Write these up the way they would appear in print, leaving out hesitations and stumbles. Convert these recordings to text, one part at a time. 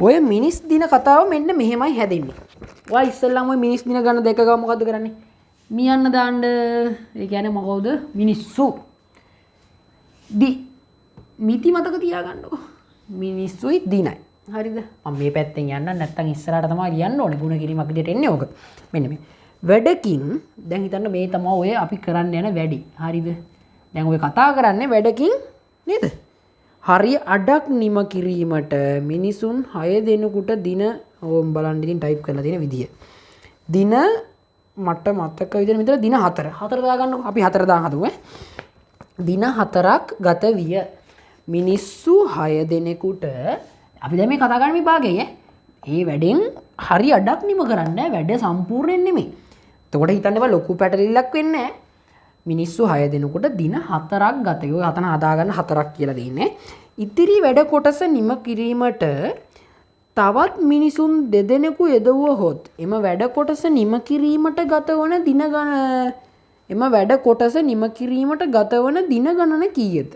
ඔය මිනිස් දින කතාව මෙන්න මෙහෙමයි හැදෙන්නේ. ඔයා ඉස්සෙල්ලාම ඔය මිනිස් දින ගන්න දෙක ගාව මොකද්ද කරන්නේ? මියන්න දාන්න. ඒ කියන්නේ මොකවද? මිනිස්සු. මිති මතක තියාගන්නකො. මිනිස්සුයි දිනයි. හරිද? මම මේ පැත්තෙන් යන්න නැත්තම් ඉස්සරහට තමයි යන්න ඕනේ. ಗುಣ කිරීමක් විදියට එන්නේ ඕක. මෙන්න මේ. වැඩකින් දැන් හිතන්න මේ තමයි ඔය අපි කරන්න යන වැඩි. හරිද? දැන් ඔය කතා කරන්නේ වැඩකින් නේද? හරි අඩක් නිම කිරීමට මිනිසුන් 6 දෙනෙකුට දින ඕම් බලන්න ඉතින් ටයිප් කරලා තියෙන විදිය. දින මට මතක විදිහට මෙතන දින 4. 4 දාගන්නකො. අපි 4 දාන් හදුවා. දින 4ක් ගත විය. මිනිස්සු 6 දෙනෙකුට අපි දැන් මේ කතා කරන විභාගය ඒ වැඩෙන් හරි අඩක් නිම කරන්න වැඩ සම්පූර්ණයෙන් නෙමෙයි. එතකොට හිතන්න බෑ ලොකු පැටලිල්ලක් වෙන්නේ නැහැ. මිනිස්සු 6 දෙනෙකුට දින 4ක් ගත. ඔය අතන හදාගන්න 4ක් කියලා දෙන්නේ. ඉතිරි වැඩ කොටස නිම කිරීමට තවත් මිනිසුන් 2 දෙනෙකු යෙදුවහොත් එම වැඩ කොටස නිම කිරීමට ගතවන දින ගණන එම වැඩ කොටස නිම කිරීමට ගතවන දින ගණන කීයද?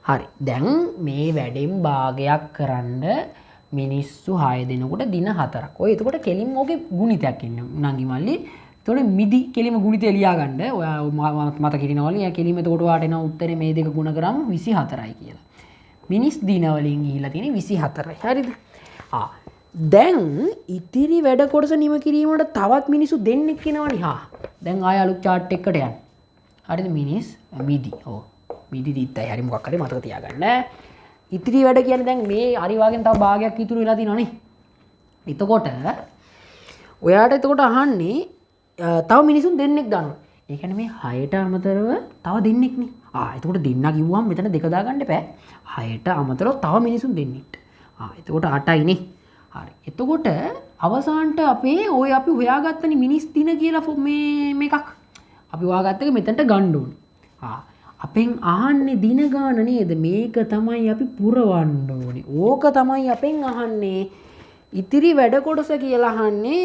හරි. දැන් මේ වැඩෙන් භාගයක් කරන්න මිනිස්සු 6 දෙනෙකුට දින 4ක්. ඔය එතකොට කෙලින්ම ඕකේ ගුණිතයක් එන්නේ. නංගි මල්ලි. එතකොට මිදි කෙලින්ම ගුණිතය ලියා ගන්න. ඔයා මතක හිටිනවලු. යා කෙලින්ම එතකොට ඔයාට එන උත්තරේ මේ දෙක ගුණ කරාම 24යි කියලා. මිනිස් දින වලින් ගිහිලා තියෙන්නේ 24යි. හරිද? දැන් ඉතිරි වැඩ කොටස නිම කිරීමට තවත් මිනිස්සු දෙන්නෙක් වෙනවනේ. දැන් ආය අලුත් chart එකකට යන්න. හරිද? මිනිස් මිදි. ඔව්. මිදි දිත්තයි හරි මොකක් හරි මතක තියාගන්න. ඉතිරි වැඩ කියන්නේ දැන් මේ හරි වාගෙන් තව භාගයක් ඉතුරු වෙලා තියෙනවනේ. එතකොට ඔයාට එතකොට අහන්නේ තව මිනිසුන් දෙන්නෙක් දානවා. ඒ කියන්නේ මේ 6ට අමතරව තව දෙන්නෙක් නේ. එතකොට දෙන්න කිව්වම මෙතන දෙක දාගන්න එපා. 6ට අමතරව තව මිනිසුන් දෙන්නෙක්. එතකොට 8යි නේ. හරි. එතකොට අවසානට අපේ ඔය අපි හොයාගත්තනේ මිනිස් දින කියලා මේකක්. අපි හොයාගත්ත එක මෙතනට ගන්න ඕනේ. අපෙන් අහන්නේ දින ගාන නේද? මේක තමයි අපි පුරවන්න ඕනේ. ඕක තමයි අපෙන් අහන්නේ. ඉතිරි වැඩ කොටස කියලා අහන්නේ.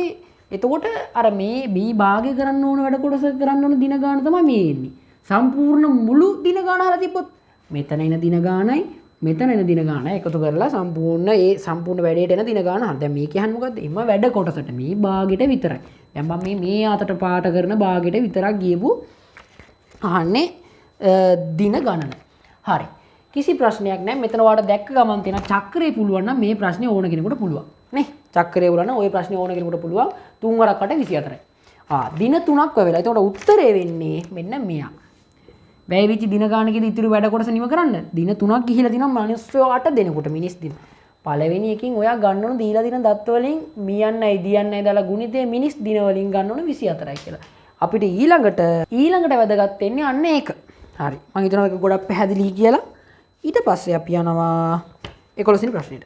එතකොට අර මේ භාගය කරන්න ඕන වැඩ කොටස කරන්න ඕන දින ගාන තමයි මේ එන්නේ. සම්පූර්ණ මුළු දින ගාන හරලා තිබ්බොත් මෙතන එන දින ගානයි මෙතන එන දින ගානයි එකතු කරලා සම්පූර්ණ වැඩේට එන දින ගාන හරි. දැන් මේ කියන්නේ මොකද්ද? එම වැඩ කොටසට මේ භාගෙට විතරයි. දැන් මම මේ අතට පාට කරන භාගෙට විතරක් ගියපු අහන්නේ දින ගණන. හරි. කිසි ප්‍රශ්නයක් නැහැ. මෙතන ඔයාලට දැක්ක ගමන් තියෙන චක්‍රය පුළුවන් නම් මේ ප්‍රශ්නේ ඕන කෙනෙකුට පුළුවන්. නේ? චක්‍රය වල නම් ওই ප්‍රශ්නේ ඕන කෙනෙකුට පුළුවන්. 3 වරක් කට 24යි. දින 3ක් වෙලා. ඒතකොට උත්තරේ වෙන්නේ මෙන්න මෙයා. වැය වෙච්ච දින ගානකදී ඉතුරු වැඩ කොටස නිම කරන්න. දින 3ක් ගිහිලා තිනවා මිනිස්සු 8 දෙනෙකුට මිනිස් දින. පළවෙනි එකකින් ඔයා ගන්න ඕන දීලා දින දත්ත වලින් මියන්නයි දියන්නයි දාලා ගුණිතේ මිනිස් දින වලින් ගන්න ඕන 24යි කියලා. අපිට ඊළඟට වැදගත් වෙන්නේ අන්න ඒක. හරි. මම හිතනවා ඒක ගොඩක් පැහැදිලි කියලා. ඊට පස්සේ අපි යනවා 11 වෙනි ප්‍රශ්නෙට.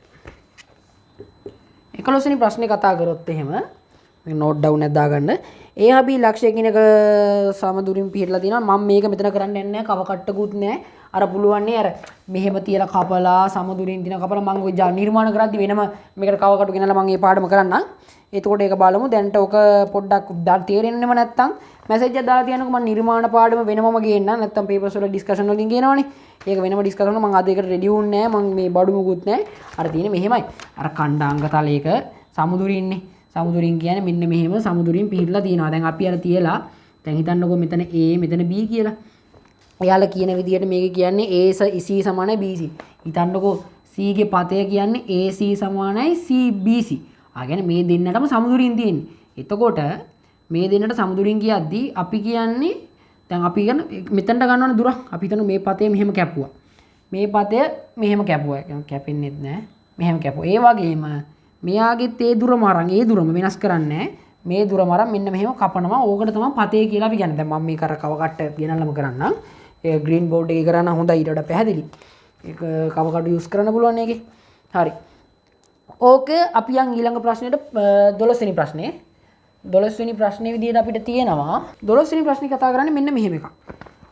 11 වෙනි ප්‍රශ්නේ කතා කරොත් එහෙම නෝට් ඩවුන් එකක් දාගන්න. ඒ හබි ලක්ෂය කියන එක සමදුරින් පිළිලා තියෙනවා. මම මේක මෙතන කරන්න යන්නේ නැහැ. කව කට්ටකුත් නැහැ. අර පුළුවන්නේ අර මෙහෙම තියලා කපලා සමදුරින් දින කපලා මම ඔය නිර්මාණ කරද්දි වෙනම මේකට කව කටු ගෙනලා මම මේ පාඩම කරන්නම්. එතකොට ඒක බලමු. දැන්ට ඔක පොඩ්ඩක් තේරෙන්නෙම නැත්තම් මැසේජ් එකක් දාලා තියන්නකෝ. මම නිර්මාණ පාඩම වෙනමම ගේන්නම්. නැත්තම් පේපර්ස් වල ඩිස්කෂන් වලින් ගේනවනේ. ඒක වෙනම ඩිස්කස් කරනවා. මම අද ඒකට රෙඩි වුන්නේ නැහැ. මම මේ බඩු මුකුත් නැහැ. අර තියෙන්නේ මෙහෙමයි. අර කණ්ඩාංග තලයක සමුදුරින්නේ. සමුදුරින් කියන්නේ මෙන්න මෙහෙම සමුදුරින් පිහිටලා තියෙනවා. දැන් අපි අර තියලා දැන් හිතන්නකෝ මෙතන A මෙතන B කියලා. එයාලා කියන විදිහට මේක කියන්නේ AC සමානයි BC. හිතන්නකෝ C ගේ පතය කියන්නේ AC සමානයි CBC. කියන්නේ මේ දෙන්නටම සමුදුරින් තියෙන්නේ. එතකොට මේ දෙන්නට සමුදුරින් කියද්දී අපි කියන්නේ දැන් අපි කියන මෙතනට ගන්නවනේ දුර. අපි හිතමු මේ පතය මෙහෙම කැපුවා. මේ පතය මෙහෙම කැපුවා. කැපෙන්නේත් නැහැ. මෙහෙම කැපුවා. ඒ වගේම මෙයාගෙත් ඒ දුරම අරන් ඒ දුරම වෙනස් කරන්නේ මේ දුරම අරන් මෙන්න මෙහෙම කපනවා. ඕකට තමයි පතේ කියලා අපි කියන්නේ. දැන් මම මේක අර කව කට්ට ගෙනල්ලාම කරන්නම්. ඒ ග්‍රීන් බෝඩ් එකේ කරන්න හොඳයි ඊට වඩා පැහැදිලි. ඒක කව කටු යූස් කරන්න පුළුවන් ඒකේ. හරි. ඕකේ අපි යන් ඊළඟ ප්‍රශ්නෙට 12 වෙනි ප්‍රශ්නේ. 12 වෙනි ප්‍රශ්නේ විදිහට අපිට තියෙනවා 12 වෙනි ප්‍රශ්නේ කතා කරන්නේ මෙන්න මෙහෙම එකක්.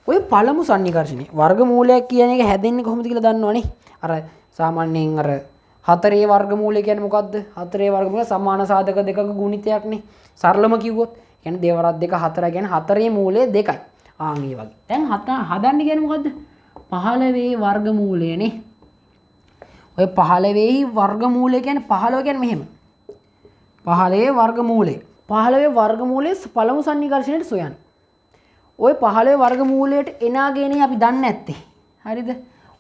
ඔය පළමු සන්නිකර්ෂණේ වර්ගමූලයක් කියන එක හැදෙන්නේ කොහොමද කියලා දන්නවනේ. අර සාමාන්‍යයෙන් අර 4 වර්ගමූලය කියන්නේ මොකද්ද? 4 වර්ගමූලය සමාන සාධක දෙකක ගුණිතයක්නේ. සරලම කිව්වොත් කියන්නේ දේවරත් දෙක 4 කියන්නේ 4 මූලය 2යි. ආන් ඒ වගේ. දැන් හදන්න කියන්නේ මොකද්ද? 15 වර්ගමූලයනේ. ඔය 15ෙහි වර්ගමූලය කියන්නේ 15 කියන්නේ මෙහෙම. 15 වර්ගමූලය. 15 වර්ගමූලයේ පළමු සන්නිකර්ෂණයට සොයන්න. ඔය 15 වර්ගමූලයට එනාගේනේ අපි දන්නේ නැත්තේ. හරිද?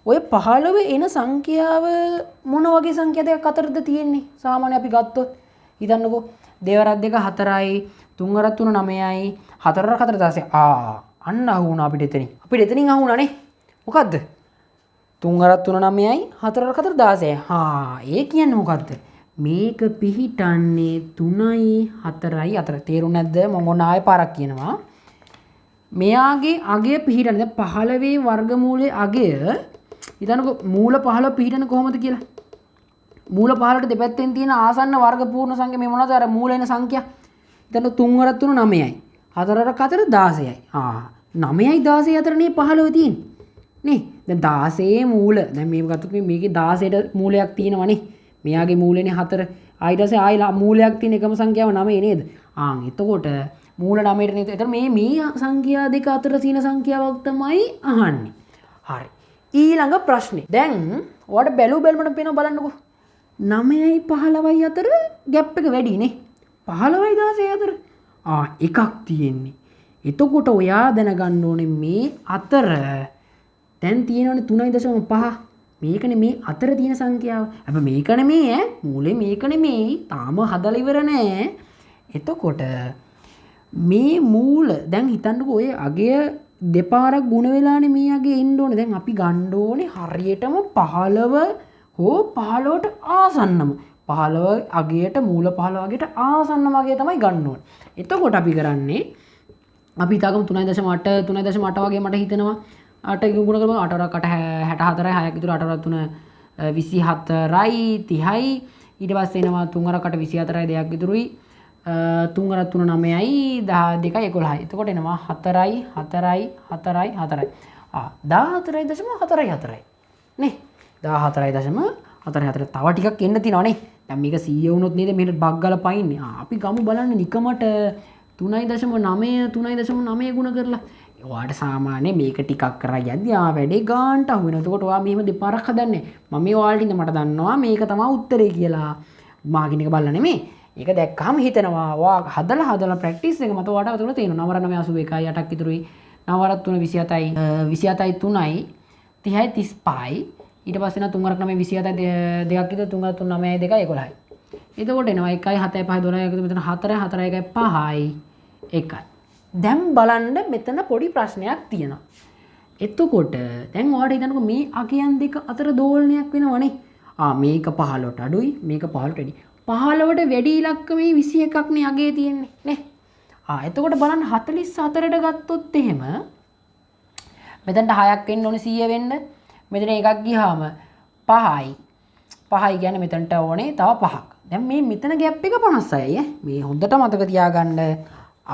ඔය 15 එන සංඛ්‍යාව මොන වගේ සංඛ්‍යා දෙකක් අතරද තියෙන්නේ? සාමාන්‍ය අපි ගත්තොත් හිතන්නකෝ 2 වරක් 2 4යි 3 වරක් 3 9යි 4 වරක් 4 16. අන්න අහු වුණා අපිට එතනින්. අපිට එතනින් අහු වුණානේ. මොකද්ද? 3 වරක් 3 9යි 4 වරක් 4 16. ඒ කියන්නේ මොකද්ද? මේක පිහිටන්නේ 3යි 4යි අතර. තේරුණා නැද්ද? මම ඔන්න ආයෙ පාරක් කියනවා. මෙයාගේ අගය පිහිටන්නේ දැන් 15 වර්ගමූලයේ අගය හිතන්නකෝ මූල 15 පිහිටන්නේ කොහොමද කියලා. මූල 15ට දෙපැත්තෙන් තියෙන ආසන්න වර්ග පූර්ණ සංඛ්‍යා මේ මොනවද අර මූල එන සංඛ්‍යා. හිතන්න 3 වරක් 3 9යි. 4 වරක් 4 16යි. 9යි 16යි අතරනේ 15 තියෙන්නේ. නේ? දැන් 16 මූල. දැන් මේක ගත්තොත් මේකේ 16ට මූලයක් තියෙනවනේ. මෙයාගේ මූලනේ 4. ඊට පස්සේ ආයි මූලයක් තියෙන එකම සංඛ්‍යාව 9 නේද? එතකොට මූල 9ට නේද? එතකොට මේ සංඛ්‍යා දෙක අතර තියෙන සංඛ්‍යාවක් තමයි අහන්නේ. හරි. ඊළඟ ප්‍රශ්නේ. දැන් ඔයාලට බැලුමට පේනවා බලන්නකෝ. 9යි 15යි අතර ગેප් එක වැඩි නේ. 15යි 16යි අතර එකක් තියෙන්නේ. එතකොට ඔයා දැනගන්න ඕනේ මේ අතර දැන් තියෙනවනේ 3.5. මේකනේ මේ අතර තියෙන සංඛ්‍යාව. හැබැයි මේක නෙමෙයි ඈ. මූලේ මේක නෙමෙයි. තාම හදලා ඉවර නෑ. එතකොට මේ මූල දැන් හිතන්නකෝ ඔය අගය දෙපාරක් ගුණ වෙලානේ මේ අගේ එන්න ඕනේ. දැන් අපි ගන්න ඕනේ හරියටම 15 හෝ 15ට ආසන්නම. 15 අගයට මූල 15 අගයට ආසන්නම අගය තමයි ගන්න ඕනේ. එතකොට අපි කරන්නේ අපි හිතාගමු 3.8 3.8 වගේ මට හිතෙනවා. 8 ගුණ කරමු 8 වරක් 8 64යි 6ක් ඉතුරු 8 වරක් 3 24යි 30යි ඊට පස්සේ එනවා 3 වරක් 8 24යි 2ක් ඉතුරුයි 3 වරක් 3 9යි 12යි 11යි. එතකොට එනවා 4යි 4යි 4යි 4යි. 14.44යි නේ 14.44 තව ටිකක් එන්න තියෙනවා නේ. දැන් මේක 100 වුණොත් නේද මෙහෙට බග් ගාලා පයින්නේ. අපි ගමු බලන්න නිකමට 3.9 3.9 ගුණ කරලා. ඔයාට සාමාන්‍ය මේක ටිකක් කරා යද්දී වැඩේ ගාන්ට අහු වෙනවා. එතකොට ඔයා මෙහෙම දෙපාරක් හදන්නේ. මම මේ ඔයාලට ඉඳ මට දන්නවා මේක තමයි උත්තරේ කියලා. මාගින් එක බලලා නෙමෙයි. ඒක දැක්කම හිතෙනවා. ඔයා හදලා ප්‍රැක්ටිස් එක මත ඔයාට උතන තේරෙනවා. 9 9 81යි 8ක් ඉතුරුයි. 9 වරක් 3 27යි 27යි 3යි 30යි 35යි ඊට පස්සේ නා 3 වරක් 9 27යි 2ක් ඉතුරු 3 වරක් 3 9යි 2යි 11යි. එතකොට එනවා 1යි 7යි 5යි 12යි එකතු මෙතන 4යි 4යි 1යි 5යි 1යි. දැන් බලන්න මෙතන පොඩි ප්‍රශ්නයක් තියෙනවා. එතකොට දැන් ඔයාලට හිතන්නකෝ මේ අගයන් දෙක අතර දෝලනයක් වෙනවනේ. මේක 15ට අඩුයි මේක 15ට වැඩි. 15ට වැඩි ඉලක්කමේ 21ක් නේ අගේ තියෙන්නේ නේ. එතකොට බලන්න 44ට ගත්තොත් එහෙම මෙතනට 6ක් එන්න ඕනේ 100 වෙන්න. මෙතන එකක් ගියාම 5යි. 5යි කියන්නේ මෙතනට ඕනේ තව 5ක්. දැන් මේ මෙතන ગેප් එක 56යි ඈ. මේ හොඳට මතක තියාගන්න.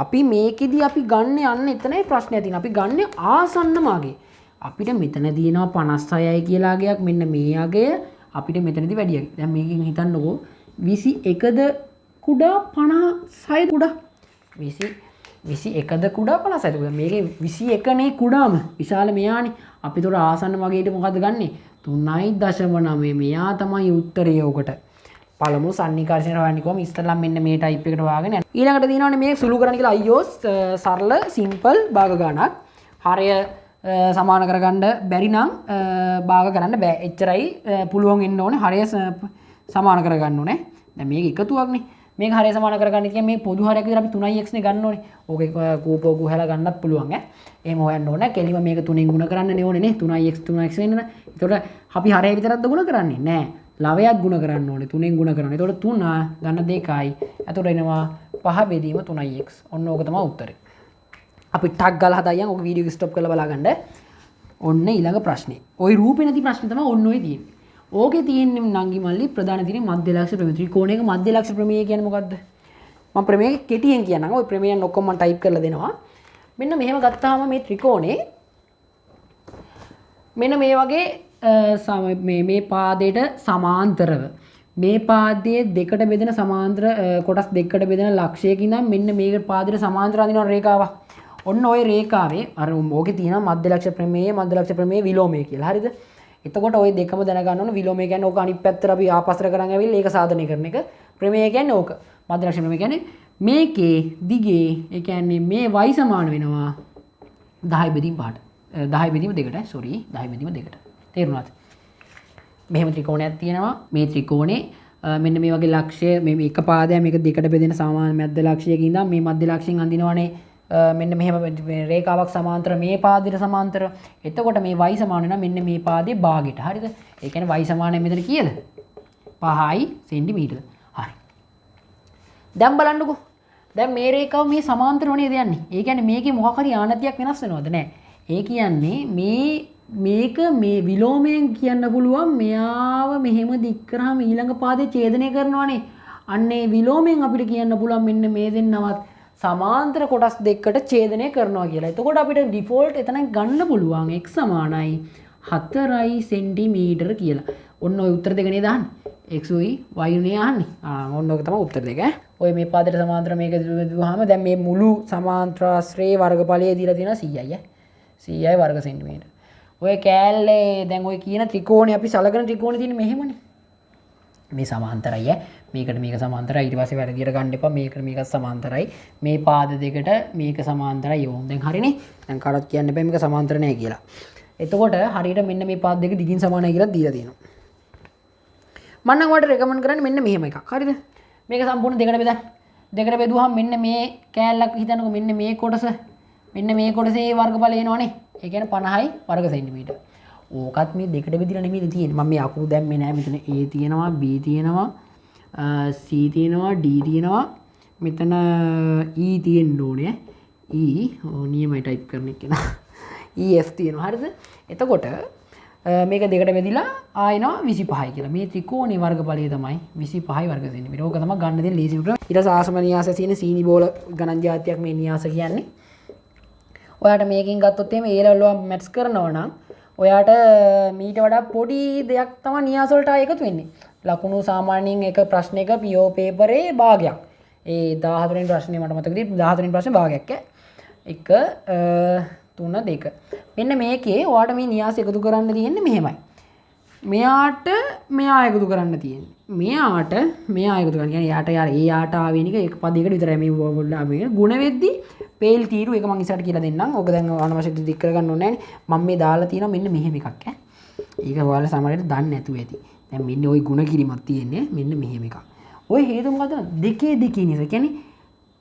අපි මේකෙදි අපි ගන්න යන්නේ එතනයි ප්‍රශ්නය තියෙන. අපි ගන්න ආසන්නම අගය. අපිට මෙතන දිනනවා 56යි කියලා අගයක්. මෙන්න මේ අගය අපිට මෙතනදී වැඩි අගය. දැන් මේකෙන් හිතන්නකෝ 21ද කුඩා 56 කුඩා 21ද කුඩා 56ද මේකේ 21 නේ කුඩාම විශාල මෙයානේ. අපි උතර ආසන්න වගේට මොකද්ද ගන්නෙ? 3.9 මෙයා තමයි උත්තරය උකට. පළමු සන්නිකර්ෂණ හොයන්නේ කොහොම ඉස්සෙල්ලා මෙන්න මේ ටයිප් එකට වාගෙන යන්න. ඊළඟට තියෙනවානේ මේ සුළු කරන්න කියලා අයියෝ සරල සිම්පල් භාග ගණනක්. හරය සමාන කරගන්න බැරි නම් භාග කරන්න බෑ. එච්චරයි පුළුවන් වෙන්න ඕනේ. හරය සමාන කරගන්න ඕනේ. දැන් මේක එකතුවක්නේ. මේක හරය සමාන කරගන්න කියන්නේ මේ පොදු හරයක් විතර අපි 3x නේ ගන්න ඕනේ. ඕකේ කූපෝ ගුහලා ගන්නත් පුළුවන් ඈ. එහෙම හොයන්න ඕනේ. කෙලිම මේක 3ෙන් ගුණ කරන්න ඕනේ නේ. 3x වෙන්න. ඒතකොට අපි හරය විතරක්ද ගුණ කරන්නේ නෑ. ලවයක් ගුණ කරන්න ඕනේ 3ෙන් ගුණ කරන්න. එතකොට 3 ගන්න 2යි. එතකොට එනවා 5 බෙදීම 3x. ඔන්න ඕක තමයි උත්තරේ. අපි ටග් ගාලා හදායන් ඕක වීඩියෝ එක ස්ටොප් කරලා බලා ගන්න. ඔන්න ඊළඟ ප්‍රශ්නේ. ওই රූපේ නැති ප්‍රශ්නේ තමයි ඔන්න ඔය තියෙන්නේ. ඕකේ තියෙන්නේ නංගි මල්ලි ප්‍රධාන තියෙන්නේ මධ්‍ය ලක්ෂ ප්‍රමේය. ත්‍රිකෝණයක මධ්‍ය ලක්ෂ ප්‍රමේය කියන්නේ මොකද්ද? මම ප්‍රමේය කෙටියෙන් කියන්නම්. ওই ප්‍රමේයන් ඔක්කොම මම ටයිප් කරලා දෙනවා. මෙන්න මෙහෙම ගත්තාම මේ ත්‍රිකෝණේ මෙන්න මේ වගේ මේ පාදයට සමාන්තරව මේ පාදයේ දෙකට බෙදෙන සමාන්තර කොටස් දෙකකට බෙදෙන ලක්ෂයකින් නම් මෙන්න මේ පාදයට සමාන්තර අඳින රේඛාවක්. ඔන්න ওই රේඛාවේ අර ඕකේ තියෙනවා මධ්‍ය ලක්ෂ ප්‍රමේය විලෝමය කියලා. හරිද? එතකොට ওই දෙකම දැනගන්න ඕන විලෝමය කියන්නේ ඕක අනිත් පැත්තට අපි ආපස්සට කරන් ඇවිල්ලා ඒක සාධනය කරන එක. ප්‍රමේය කියන්නේ ඕක. මධ්‍යලක්ෂණ ප්‍රමේය කියන්නේ මේකේ දිගේ ඒ කියන්නේ මේ y සමාන වෙනවා 10 බෙදීම 5ට. 10 බෙදීම 2ට sorry 10 බෙදීම 2ට. තේරුණාද? මෙහෙම ත්‍රිකෝණයක් තියෙනවා. මේ ත්‍රිකෝණේ මෙන්න මේ වගේ ලක්ෂය මේ එක පාදයක් මේක දෙකට බෙදෙන සමාන මැද්ද ලක්ෂයක ඉඳන් මේ මැද්ද ලක්ෂයෙන් අඳිනවනේ මෙන්න මෙහෙම රේඛාවක් සමාන්තර මේ පාදයට සමාන්තර. එතකොට මේ y සමාන වෙනවා මෙන්න මේ පාදයේ භාගයට. හරිද? ඒ කියන්නේ y සමානයි මෙතන කීයද? 5යි සෙන්ටිමීටර. හරි. දැන් බලන්නකෝ. දැන් මේ රේඛාව මේ සමාන්තරව නේද යන්නේ. ඒ කියන්නේ මේකේ මොකක් හරි ආනතියක් වෙනස් වෙනවද? නැහැ. ඒ කියන්නේ මේක මේ විලෝමයෙන් කියන්න පුළුවන් මෙයාව මෙහෙම දික් කරාම ඊළඟ පාදේ ඡේදනය කරනවානේ. අන්නේ විලෝමයෙන් අපිට කියන්න පුළුවන් මෙන්න මේ දෙන්නවත් සමාන්තර කොටස් දෙකකට ඡේදනය කරනවා කියලා. එතකොට අපිට ඩිෆෝල්ට් එතන ගන්න පුළුවන් x සමානයි 4යි සෙන්ටිමීටර කියලා. ඔන්න ඔය උත්තර දෙක නේද අහන්නේ. x උයි y උනේ අහන්නේ. ඔන්න ඔක තමයි උත්තර දෙක. ඔය මේ පාදයට සමාන්තර මේක දුවහම දැන් මේ මුළු සමාන්තරාශ්‍රයේ වර්ගඵලය දීලා තියෙනවා 100යි. 100යි වර්ග සෙන්ටිමීටර. ඔය කෑල්ලේ දැන් ඔය කියන ත්‍රිකෝණේ අපි සලකන ත්‍රිකෝණේ තියෙන්නේ මෙහෙමනේ. මේ සමාන්තරයි මේකට මේක සමාන්තරයි ඊට පස්සේ වැරදියට ගන්න එපා මේකට මේකත් සමාන්තරයි මේ පාද දෙකට මේක සමාන්තරයි ඕම් දැන් හරිනේ දැන් කරත් කියන්න එපා මේක සමාන්තර නැහැ කියලා. එතකොට හරියට මෙන්න මේ පාද දෙක දිගින් සමානයි කියලා දීලා තියෙනවා. මම නම් ඔයාලට රෙකමන්ඩ් කරන්නේ මෙන්න මෙහෙම එකක්. හරිද? මේක සම්පූර්ණ දෙකට බෙදන්න. දෙකට බෙදුවහම මෙන්න මේ කෑල්ලක් හිතන්නකෝ මෙන්න මේ කොටස මෙන්න මේ කොටසේ වර්ගඵලය එනවනේ. ඒ කියන්නේ 50යි වර්ග සෙන්ටිමීටර. ඕකත් මේ දෙකට බෙදලා නෙමෙයි තියෙන්නේ. මම මේ අකුරු දැම්මේ නැහැ. මෙතන A තියෙනවා, B තියෙනවා, C තියෙනවා, D තියෙනවා. මෙතන E තියෙන්න ඕනේ. E නියමයි ටයිප් කරන එක නා. EF තියෙනවා. හරිද? එතකොට මේක දෙකට බෙදලා ආයෙනවා 25යි කියලා. මේ ත්‍රිකෝණේ වර්ගඵලය තමයි 25යි වර්ග සෙන්ටිමීටර. ඕක තමයි ගන්න දෙන ලේසිම ක්‍රම. ඊට පස්සේ ආසම න්‍යාසය තියෙන සීනි බෝල ගණන් ජාතියක් මේ න්‍යාස කියන්නේ. ඔයාට මේකෙන් ගත්තොත් එහෙම A level එක මැත්ස් කරනවා නම් ඔයාට මීට වඩා පොඩි දෙයක් තමයි න්‍යාස වලට එකතු වෙන්නේ. ලකුණු සාමාන්‍යයෙන් එක ප්‍රශ්නයක PO පේපරේ භාගයක්. ඒ 14 වෙනි ප්‍රශ්නේ මට මතකයි 14 වෙනි ප්‍රශ්නේ භාගයක් ඈ. 1 3 2. මෙන්න මේකේ ඔයාට මේ න්‍යාස එකතු කරන්න තියෙන්නේ මෙහෙමයි. මෙයාට මෙයා එකතු කරන්න තියෙන්නේ. මෙයාට මෙයා එකතු කරන්න. කියන්නේ යාට යාට ආවෙනික එක පදයකට විතරයි මේ ගුණ වෙද්දී පේල් තීරු එක මම ඉස්සරහට කියලා දෙන්නම්. ඕක දැන් අනවශ්‍ය දික් කරගන්න ඕනේ නැහැ. මම මේ දාලා තියෙනවා මෙන්න මෙහෙම එකක් ඈ. ඒක ඔයාලා සමහරවිට දන්නේ නැතුව ඇති. දැන් මෙන්න ওই ಗುಣ කිරීමක් තියෙන්නේ මෙන්න මෙහෙම එකක්. ওই හේතුව මොකද? දෙකේ නිසා. කියන්නේ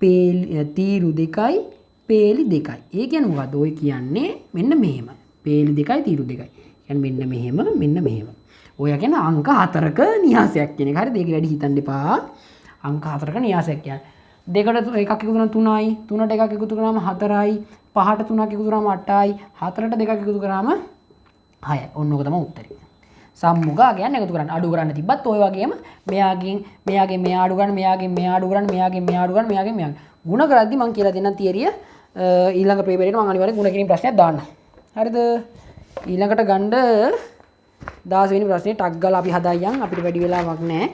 පේල් තීරු දෙකයි පේලි දෙකයි. ඒ කියන්නේ මොකද්ද? ওই කියන්නේ මෙන්න මෙහෙම. පේලි දෙකයි තීරු දෙකයි. කියන්නේ මෙන්න මෙහෙම. ඔය කියන්නේ අංක 4ක න්‍යාසයක් කියන එක. හරිද? ඒක වැඩි හිතන්න එපා. අංක 4ක න්‍යාසයක් කියන්නේ. දෙකට එකක් එකතු කරාම 3යි 3ට එකක් එකතු කරාම 4යි 5ට 3ක් එකතු කරාම 8යි 4ට දෙකක් එකතු කරාම 6යි. ඔන්න ඕක තමයි උත්තරේ. සම්මුඛා කියන්නේ එකතු කරන්න අඩු කරන්න තිබ්බත් ඔය වගේම මෙයාගෙන් මෙයා අඩු කරන්න මෙයා අඩු කරන්න මෙයාගෙන් ගුණ කරද්දි මම කියලා දෙන්නම් තියරිය ඊළඟ පේපරේට මම අනිවාර්යෙන් ගුණ කිරීම ප්‍රශ්නයක් දාන්නම්. හරිද? ඊළඟට ගන්න 10 වෙනි ප්‍රශ්නේ ටක් ගාලා අපි හදායන් අපිට වැඩි වෙලාවක් නැහැ.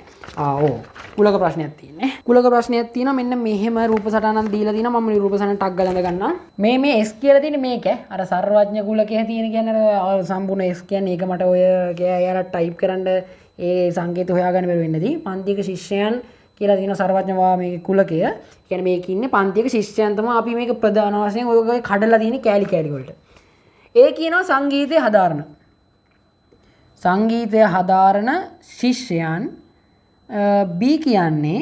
කුලක ප්‍රශ්නයක් තියෙන්නේ. කුලක ප්‍රශ්නයක් තියෙනවා මෙන්න මෙහෙම රූප සටහනක් දීලා තිනවා මම මේ රූප සටහන ටක් ගාලා ගන්නවා. මේ S කියලා තියෙන්නේ මේක අර සර්වඥ කුලකයේ තියෙන කියන්නේ සම්පූර්ණ S කියන්නේ ඒක මට ඔය එයාලා ටයිප් කරන්න ඒ සංකේත හොයාගන්න බැරි වෙන්නදී පන්තියක ශිෂ්‍යයන් කියලා තියෙන සර්වඥවා මේ කුලකය. කියන්නේ මේක ඉන්නේ පන්තියක ශිෂ්‍යයන් තමයි අපි මේක ප්‍රධාන වශයෙන් ඔය කඩලා තියෙන කෑලි වලට. ඒ කියනවා සංගීතය හදාරන. සංගීතය හදාරන ශිෂ්‍යයන් B කියන්නේ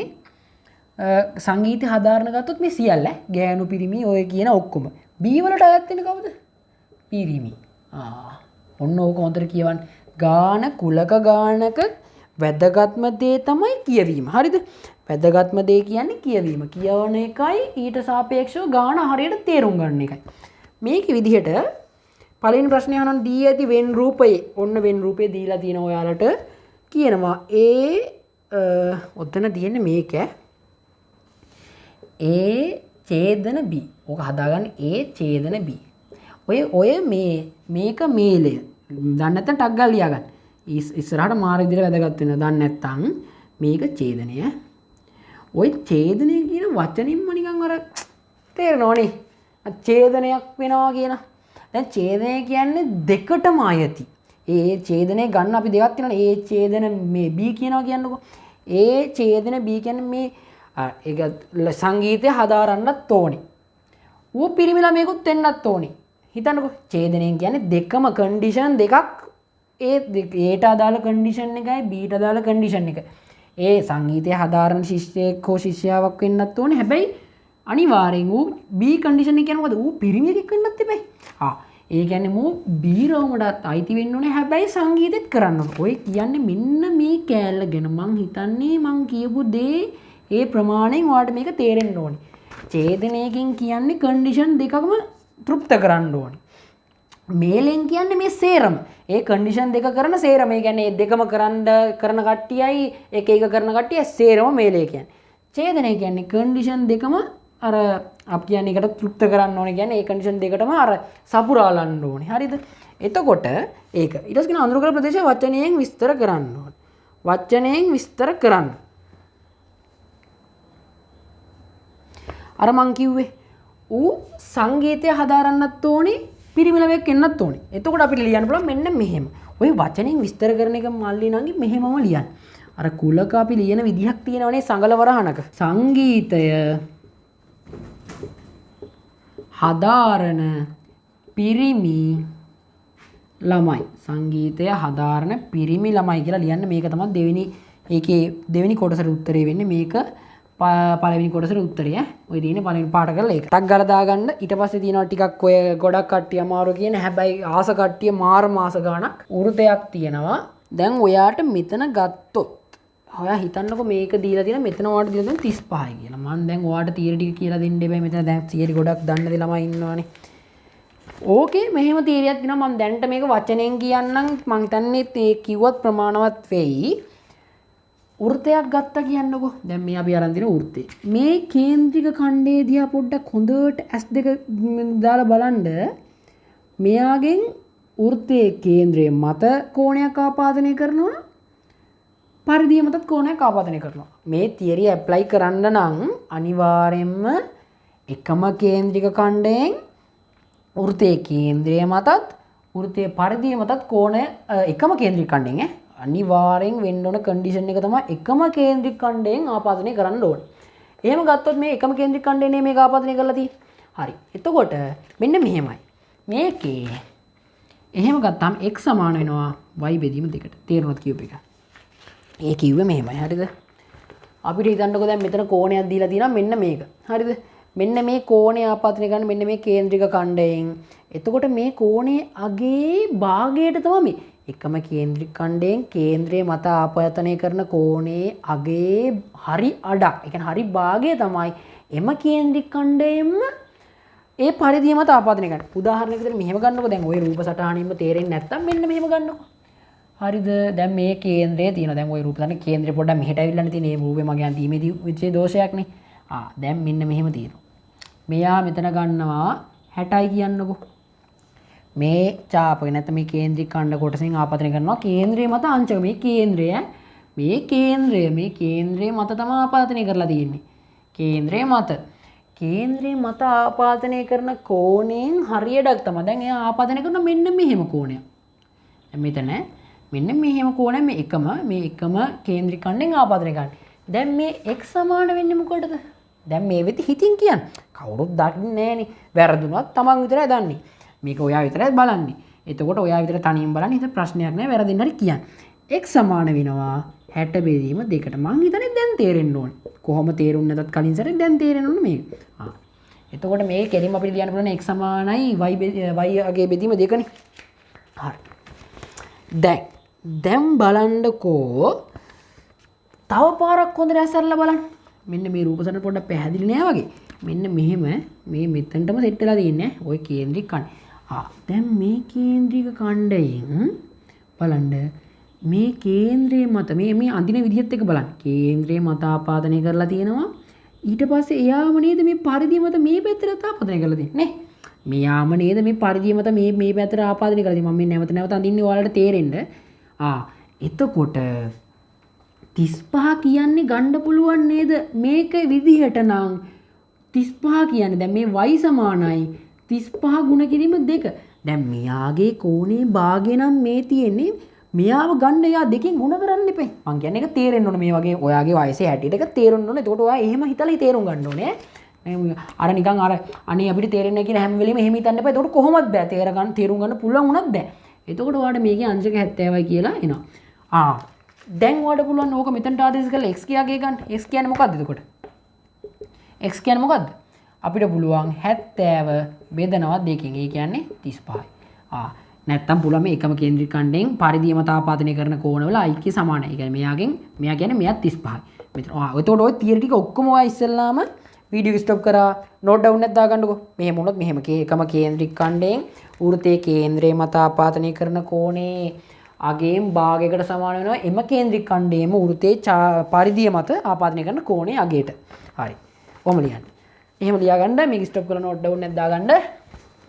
සංගීතය හදාරන ගත්තොත් මේ සියල්ල ගෑනු පිරිමි ඔය කියන ඔක්කොම B වලට අයත් වෙන්නේ කවුද? පිරිමි. ඔන්න ඕක හොඳට කියවන්න. ගාන කුලක ගානක වැදගත්ම දේ තමයි කියවීම. හරිද? වැදගත්ම දේ කියන්නේ කියවීම. කියවන එකයි ඊට සාපේක්ෂව ගාන හරියට තේරුම් ගන්න එකයි. මේක විදිහට පළවෙනි ප්‍රශ්නේ අහනවා දී ඇති වෙන් රූපයේ ඔන්න වෙන් රූපේ දීලා තියෙන ඔයාලට කියනවා ඔතන තියෙන්නේ මේක A ඡේදන B. ඕක හදාගන්න A ඡේදන B. ඔය මේක මේලය. දන්නේ නැත්නම් ටක් ගාලා ලියා ගන්න. ඉස්සරහට මාර විදිහට වැදගත් වෙනවා. දන්නේ නැත්නම් මේක ඡේදනය. ඔය ඡේදනය කියන වචනින්ම නිකන් අර තේරෙනවනේ. ඡේදනයක් වෙනවා කියන. දැන් ඡේදනය කියන්නේ දෙකටම ආයති. ඒ ඡේදනය ගන්න අපි දෙකක් තියෙනවා. ඒ ඡේදන මේ B කියනවා කියන්නකෝ. ඒ ඡේදන B කියන්නේ මේ ඒක සංගීතය හදාරන්නත් ඕනේ. ඌ පිරිමි ළමයෙකුත් වෙන්නත් ඕනේ. හිතන්නකෝ ඡේදනයෙන් කියන්නේ දෙකම කන්ඩිෂන් දෙකක් ඒ Aට අදාළ කන්ඩිෂන් එකයි Bට අදාළ කන්ඩිෂන් එක. ඒ සංගීතය හදාරන ශිෂ්‍යයෙක් හෝ ශිෂ්‍යාවක් වෙන්නත් ඕනේ. හැබැයි අනිවාර්යෙන් ඌ B කන්ඩිෂන් එක කියන්නේ මොකද? ඌ පිරිමියෙක් වෙන්නත් එපයි. ඒ කියන්නේ මූ B රවුමටත් අයිති වෙන්න ඕනේ. හැබැයි සංගීතෙත් කරන්න ඕනේ. ඔය කියන්නේ මෙන්න මේ කෑල්ල ගැන මං හිතන්නේ මං කියපු දේ ඒ ප්‍රමාණයෙන් ඔයාලට මේක තේරෙන්න ඕනේ. ඡේදනයකින් කියන්නේ කන්ඩිෂන් දෙකම තෘප්ත කරන්න ඕනේ. මේලෙන් කියන්නේ මේ සේරම. ඒ කන්ඩිෂන් දෙක කරන සේරම. ඒ කියන්නේ දෙකම කරන කට්ටියයි එක එක කරන කට්ටිය සේරම මේලේ කියන්නේ. ඡේදනය කියන්නේ කන්ඩිෂන් දෙකම අර අපි කියන්නේ එකට තෘප්ත කරන්න ඕනේ. කියන්නේ ඒ කන්ඩිෂන් දෙකටම අර සපුරාලන්න ඕනේ. හරිද? එතකොට ඒක ඊට පස්සේ කියන අඳුරකල ප්‍රදේශය වචනයෙන් විස්තර කරන්න ඕනේ. වචනයෙන් විස්තර කරන්න. අර මං කිව්වේ ඌ සංගීතය හදාරන්නත් ඕනේ, පිරිමි ළමයෙක් වෙන්නත් ඕනේ. එතකොට අපිට ලියන්න පුළුවන් මෙන්න මෙහෙම. ඔය වචනෙන් විස්තර කරන එක මල්ලි නංගි මෙහෙමම ලියන්න. අර කුලක අපි ලියන විදිහක් තියෙනවනේ සංගල වරහනක. සංගීතය හදාරන පිරිමි ළමයි. සංගීතය හදාරන පිරිමි ළමයි කියලා ලියන්න. මේක තමයි දෙවෙනි ඒකේ දෙවෙනි කොටසට උත්තරේ වෙන්නේ. මේක පළවෙනි කොටසට උත්තරය. ඔය තියෙන්නේ පළවෙනි පාඩ කරලා ඒක. ටක් ගාලා දාගන්න. ඊට පස්සේ තියෙනවා ටිකක් ඔය ගොඩක් කට්ටිය අමාරු කියන හැබැයි ආස කට්ටිය මාස ගාණක් වෘතයක් තියෙනවා. දැන් ඔයාට මෙතන ගත්තොත් ඔයා හිතන්නකෝ මේක දීලා තියෙන මෙතන ඔයාට දීලා තියෙන 35යි කියලා. මම දැන් ඔයාට තියරි ටික කියලා දෙන්න එපා. මෙතන දැන් තියරි ගොඩක් දන්න දේ ළමයි ඉන්නවනේ. ඕකේ මෙහෙම තියරියක් දෙනවා. මම දැන්ට මේක වචනෙන් කියන්නම්. මං හිතන්නේ ඒ කිව්වත් ප්‍රමාණවත් වෙයි. වෘතයක් ගත්තා කියන්නකෝ. දැන් මේ අපි අරන් දින වෘතේ. මේ කේන්ද්‍රික ඛණ්ඩයේ දිහා පොඩ්ඩක් හොඳට S2 දාලා බලන්න. මෙයාගෙන් වෘතයේ කේන්ද්‍රයේ මත කෝණයක් ආපාදනය කරනවා. පරිධිය මතත් කෝණයක් ආපාදනය කරනවා. මේ තියරිය ඇප්ලයි කරන්න නම් අනිවාර්යයෙන්ම එකම කේන්ද්‍රික ඛණ්ඩයෙන් වෘතයේ කේන්ද්‍රය මතත් වෘතයේ පරිධිය මතත් කෝණය එකම කේන්ද්‍රික ඛණ්ඩයෙන් අනිවාර්යෙන් වෙන්න ඕන කන්ඩිෂන් එක තමයි එකම කේන්ද්‍රික ඛණ්ඩයෙන් ආපාදනය කරන්න ඕනේ. එහෙම ගත්තොත් මේ එකම කේන්ද්‍රික ඛණ්ඩයනේ මේක ආපාදනය කරලා තියෙන්නේ. හරි. එතකොට මෙන්න මෙහෙමයි. මේකේ එහෙම ගත්තාම x සමාන වෙනවා y බෙදීම දෙකට. තේරුණාද කියූප එක? ඒ කිව්වේ මෙහෙමයි. හරිද? අපිට හිතන්නකෝ දැන් මෙතන කෝණයක් දීලා තියෙනවා මෙන්න මේක. හරිද? මෙන්න මේ කෝණය ආපාදනය කරන්න මෙන්න මේ කේන්ද්‍රික ඛණ්ඩයෙන්. එතකොට මේ කෝණයේ අගේ භාගයට තමයි එකම කේන්ද්‍රික ඛණ්ඩයෙන් කේන්ද්‍රයේ මත ආපයතනය කරන කෝණයේ අගේ හරි අඩක්. ඒ කියන්නේ හරි භාගය තමයි එම කේන්ද්‍රික ඛණ්ඩයෙන්ම ඒ පරිධිය මත ආපාදනය කරන්නේ. උදාහරණයක් විදිහට මෙහෙම ගන්නකො. දැන් ওই රූප සටහනින්ම තේරෙන්නේ නැත්තම් මෙන්න මෙහෙම ගන්නකො. හරිද? දැන් මේ කේන්ද්‍රය තියෙනවා. දැන් ওই රූප සටහනේ කේන්ද්‍රය පොඩ්ඩක් මෙහෙට ඇවිල්ලානේ තියෙන්නේ. මේ රූපේ මගේ අන්තිමේදී වෙච්ච දෝෂයක්නේ. දැන් මෙන්න මෙහෙම තියෙනවා. මෙයා මෙතන ගන්නවා 60යි කියන්නකො. මේ චාපක නැත්නම් මේ කේන්ද්‍රික ඛණ්ඩ කොටසෙන් ආපාදනය කරනවා කේන්ද්‍රය මත අංශක. මේ කේන්ද්‍රය මත තමයි ආපාදනය කරලා තියෙන්නේ. කේන්ද්‍රය මත ආපාදනය කරන කෝණයෙන් හරියටක් තමයි. දැන් එයා ආපාදනය කරන මෙන්න මෙහෙම කෝණයක්. දැන් මෙතන මෙන්න මෙහෙම කෝණය මේ එකම කේන්ද්‍රික ඛණ්ඩෙන් ආපාදනය කරන්නේ. දැන් මේ x සමාන වෙන්නේ මොකටද? දැන් මේ වෙති හිතින් කියන්නේ. කවුරුත් දන්නේ නැහනේ. වැරදුනොත් තමන් විතරයි දන්නේ. මේක ඔයා විතරයි බලන්නේ. එතකොට ඔයා විතර තනියෙන් බලන්නේ. හිත ප්‍රශ්නයක් නැහැ. වැරදින්න හරි කියන්නේ. x සමාන වෙනවා 60 බෙදීම 2ට. මං හිතන්නේ දැන් තේරෙන්න ඕනේ. කොහොම තේරුන්නේ නැතත් කලින් සැරේ දැන් තේරෙන්න ඕනේ මේක. එතකොට මේ කෙලින්ම අපිට ලියන්න පුළුවන් x සමානයි y අගේ බෙදීම 2නේ. හරි. දැන් බලන්නකෝ. තව පාරක් හොඳට ඇස්සරලා බලන්න. මෙන්න මේ රූප සටහන පොඩ්ඩක් පැහැදිලි නෑ වගේ. මෙන්න මෙහෙම මේ මෙතනටම සෙට් වෙලා තියෙන්නේ. ওই කේන්ද්‍රික ඛණ්ඩ. දැන් මේ කේන්ද්‍රික ඛණ්ඩයෙන් බලන්න මේ කේන්ද්‍රයේ මත මේ අඳින විදිහත් එක්ක බලන්න. කේන්ද්‍රයේ මත ආපාදනය කරලා තියෙනවා. ඊට පස්සේ එයාම නේද මේ පරිධිය මත මේ පැත්තට ආපාදනය කරලා තියෙන්නේ. මෙයාම නේද මේ පරිධිය මත මේ පැත්තට ආපාදනය කරලා තියෙන්නේ. මම මේ නැවත අඳින්නේ ඔයාලට තේරෙන්න. එතකොට 35 කියන්නේ ගන්න පුළුවන් නේද? මේක විදිහට නම් 35 කියන්නේ දැන් මේ y සමානයි 35 ගුණ කිරීම 2. දැන් මෙයාගේ කෝණේ භාගය නම් මේ තියෙන්නේ මෙයාව ගන්න එයා දෙකෙන් ගුණ කරන්න එපේ. මං කියන්නේ ඒක තේරෙන්න ඕනේ මේ වගේ ඔයාගේ වයසේ හැටියට ඒක තේරෙන්න ඕනේ. එතකොට ඔයා එහෙම හිතලා තේරුම් ගන්න ඕනේ. අර නිකන් අර අනේ අපිට තේරෙන්නේ නැහැ කියන හැම වෙලෙම එහෙම හිතන්න එපා. එතකොට කොහොමද බෑ තේරුම් ගන්න පුළුවන් වුණත් බෑ. එතකොට ඔයාලට මේකේ අංශක 70යි කියලා එනවා. දැන් ඔයාලට පුළුවන් ඕක මෙතනට ආදේශ කරලා x කියාගේ ගන්න. x කියන්නේ මොකද්ද එතකොට? x කියන්නේ මොකද්ද? අපිට පුළුවන් 70 බෙදනවා දෙකෙන්. ඒ කියන්නේ 35යි. නැත්තම් පුළුවන් මේ එකම කේන්ද්‍රික ඛණ්ඩයෙන් පරිධිය මත ආපාදනය කරන කෝණවල IQ සමානයි. ඒ කියන්නේ මෙයා කියන්නේ මෙයා 35යි. මෙතන එතකොට ওই තියරි ටික ඔක්කොම ඔයා ඉස්සෙල්ලාම වීඩියෝ ස්ටොප් කරා නෝට් ඩවුන් එකක් දාගන්නකෝ. මෙහෙම වුණොත් මෙහෙම එකම කේන්ද්‍රික ඛණ්ඩයෙන් වෘත්තයේ කේන්ද්‍රය මත ආපාදනය කරන කෝණේ අගයෙන් භාගයකට සමාන වෙනවා. එම කේන්ද්‍රික ඛණ්ඩයේම වෘත්තයේ පරිධිය මත ආපාදනය කරන කෝණේ අගයට. හරි. ඔහොම ලියන්න. එහෙම ලියාගන්න මේක ස්ටොප් කරලා නෝට් ඩවුන් එකක් දාගන්න.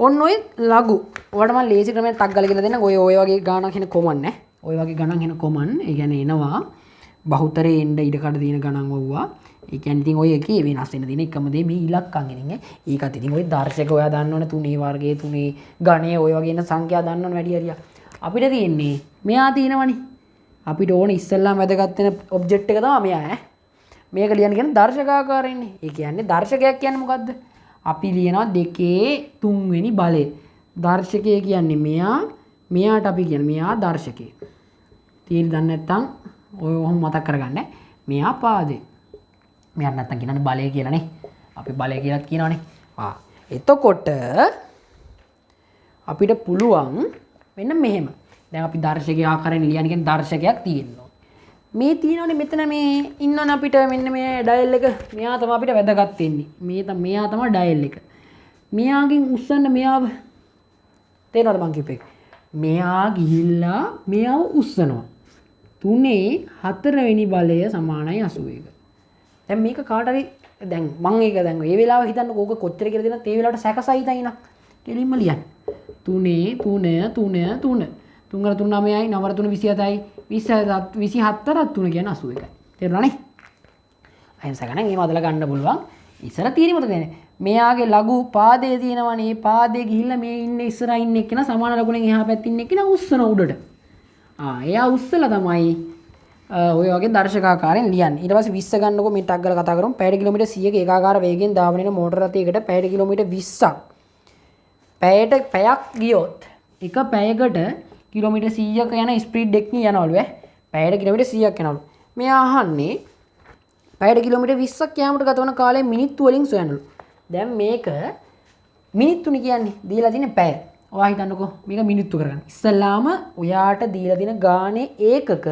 ඔන්න ඔය ලඝු. ඔයාලට මම ලේසි ක්‍රමයක් ටක් ගාලා කියලා දෙන්නම්. ඔය වගේ ගණන් එන කොමන් නේ. ඔය වගේ ගණන් එන කොමන්. ඒ කියන්නේ එනවා බහුතරේ එන්න ඉඩ කඩ දින ගණන් වුණා. ඒ කියන්නේ ඉතින් ඔය එකේ වෙනස් වෙන දින එකම දේ මේ ඉලක්කම් ඉතින් ඒකත් ඉතින් ඔය දර්ශක ඔයා දන්නවනේ 3 වර්ගයේ 3 ගණයේ ඔය වගේ එන සංඛ්‍යා දන්නවනේ වැඩි හරියක්. අපිට තියෙන්නේ මෙයා තියෙනවනේ. අපිට ඕන ඉස්සෙල්ලාම වැදගත් වෙන ඔබ්ජෙක්ට් එක තමයි මෙයා ඈ. මේක ලියන්න කියන්නේ දර්ශකාකාරයෙන්නේ. ඒ කියන්නේ දර්ශකයක් කියන්නේ මොකද්ද? අපි ලියනවා 2 වෙනි බලය. දර්ශකය කියන්නේ මෙයාට අපි කියන්නේ මෙයා දර්ශකය. තීර දන්නේ නැත්නම් ඔය ඔහොම මතක් කරගන්න. මෙයා පාදේ. මෙයාට නැත්නම් කියනනේ බලය කියලානේ. අපි බලය කියලාත් කියනවනේ. එතකොට අපිට පුළුවන් මෙන්න මෙහෙම. දැන් අපි දර්ශකයේ ආකාරයෙන් ලියන්න කියන්නේ දර්ශකයක් තියෙනවා. මේ තියෙනවනේ මෙතන මේ ඉන්නවනේ අපිට මෙන්න මේ ඩයල් එක. මෙයා තමයි අපිට වැදගත් වෙන්නේ. මෙයා තමයි ඩයල් එක. මෙයාගෙන් උස්සන්න මෙයාව තේරෙනවද මං කියපේ? මෙයා ගිහිල්ලා මෙයාව උස්සනවා. 3/4 වෙනි බලය සමානයි 81. දැන් මේක කාට හරි දැන් මං ඒක දැන් මේ වෙලාව හිතන්නකෝ ඕක කොච්චර කියලා දෙනත් ඒ වෙලාවට සැකසයි තයිනා. කෙලින්ම ලියන්න. 3 3 3 9යි 9 3 27යි 27ක් 3 කියන්නේ 81යි. තේරුණානේ? අයින්ස ගණන් එහෙම අදලා ගන්න පුළුවන්. ඉස්සර තියෙන්නේ මොකද මෙයාගේ ලඝු පාදයේ තියෙනවනේ. මේ පාදයේ ගිහිල්ලා මේ ඉන්නේ ඉස්සරහා ඉන්න එක්කන සමාන ලකුණෙන් එහා පැත්තේ ඉන්න එක්කන උස්සන උඩට. එයා උස්සලා තමයි ඔය වගේ දර්ශකාකාරයෙන් ලියන්නේ. ඊට පස්සේ 20 ගන්නකො මේ ටක් ගාලා කතා කරමු. පැයට කිලෝමීටර් 100ක ඒකාකාර වේගයෙන් ධාවන වෙන මෝටර රථයකට පැයට කිලෝමීටර් 20ක්. පැයක් ගියොත් එක පැයකට කිලෝමීටර් 100ක යන ස්පීඩ් එකකින් යනවලු පැයට කිලෝමීටර් 100ක් යනවලු. මෙයා අහන්නේ පැයට කිලෝමීටර් 20ක් යාමට ගත වන කාලය මිනිත්තු වලින් සොයනලු. දැන් මේක මිනිත්තුනේ කියන්නේ දීලා තියෙන පැය. ඔයා හිතන්නකෝ මේක මිනිත්තු කරගන්න. ඉස්සල්ලාම ඔයාට දීලා දෙන ගානේ ඒකක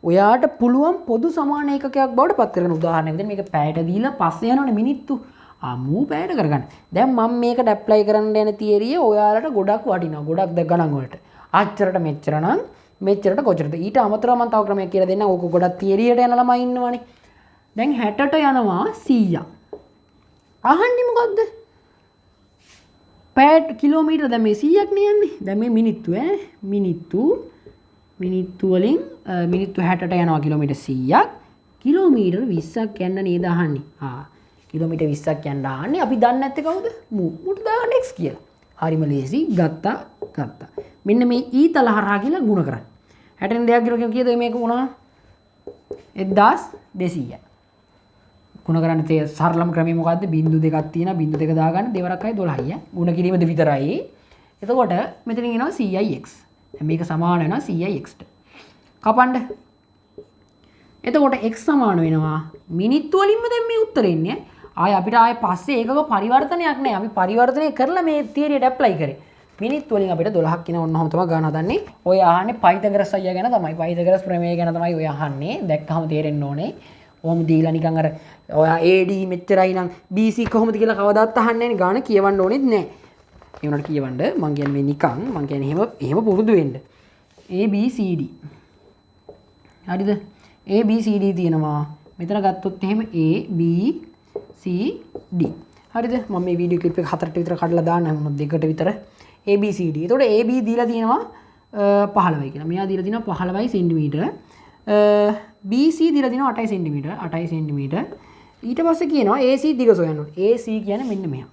ඔයාට පුළුවන් පොදු සමාන ඒකකයක් බවට පත් කරගන්න. උදාහරණයක් විදිහට මේක පැයට දීලා පස්සේ යනවනේ මිනිත්තු. මූ පැයට කරගන්න. දැන් මම මේකට ඇප්ලයි කරන්න යන තියරිය ඔයාලට ගොඩක් වටිනවා. ගොඩක් ගණන් වලට. අච්චරට මෙච්චර නම් මෙච්චරට කොච්චරද? ඊට අමතරව මම තව ක්‍රමයක් කියලා දෙන්නම්. ඕක ගොඩක් තියරියට යන ළමයි ඉන්නවනේ. දැන් 60ට යනවා 100ක්. අහන්නේ මොකද්ද? පැයට කිලෝමීටර දැන් මේ 100ක් නේ යන්නේ. දැන් මේ මිනිත්තු මිනිත්තු වලින් මිනිත්තු 60ට යනවා කිලෝමීටර් 100ක්. කිලෝමීටර් 20ක් යන්න නේද අහන්නේ. කිලෝමීටර් 20ක් යන්න අහන්නේ. අපි දන්නේ නැත්තේ කවුද? මුට දාගන්න x කියලා. හරිම ලේසි. ගත්තා. මෙන්න මේ ඊතල හරහා කියලා ගුණ කරන්න. 60න් දෙයක් කියලා කියද මේක මොනවා? 1200. ගුණ කරන්න තේ සරලම ක්‍රමය මොකද්ද? බිංදු දෙකක් තියෙනවා. බිංදු දෙක දාගන්න දෙවරක් අය 12යි. ගුණ කිරීමද විතරයි. එතකොට මෙතනින් එනවා 100යි x. මේක සමාන වෙනවා 100යි x ට. කපන්න. එතකොට x සමාන වෙනවා මිනිත්තු වලින්ම දැන් මේ උත්තරේ එන්නේ. අපිට පස්සේ ඒකක පරිවර්තනයක් නැහැ. අපි පරිවර්තනය කරලා මේ තියරියට ඇප්ලයි කරේ. මිනිත්තු වලින් අපිට 12ක් කියන ඔන්නෝම තමයි ගන්න හදන්නේ. ඔය අහන්නේ පයිතගරස් අයියා ගැන තමයි. පයිතගරස් ප්‍රමේය ගැන තමයි ඔය අහන්නේ. දැක්කම තේරෙන්න ඕනේ. ඔහොම දීලා නිකන් අර ඔයා AD මෙච්චරයි නම් BC කොහොමද කියලා කවදාවත් අහන්නේ නැහැ. ගාන කියවන්න ඕනෙත් නැහැ. ඒ උනට කියවන්න මං කියන්නේ මේ නිකන් මං කියන්නේ එහෙම පුරුදු වෙන්න. ABCD. හරිද? ABCD තියෙනවා. මෙතන ගත්තොත් එහෙම ABCD. හරිද? මම මේ වීඩියෝ ක්ලිප් එක 4ට විතර කඩලා දාන්න මොනවද 2ට විතර ABCD. එතකොට AB දීලා තියෙනවා 15යි කියලා. මෙයා දීලා තියෙනවා 15යි සෙන්ටිමීටර. BC දීලා තියෙනවා 8යි සෙන්ටිමීටර. 8යි සෙන්ටිමීටර. ඊට පස්සේ කියනවා AC දිග සොයන්න ඕනේ. AC කියන්නේ මෙන්න මෙහා.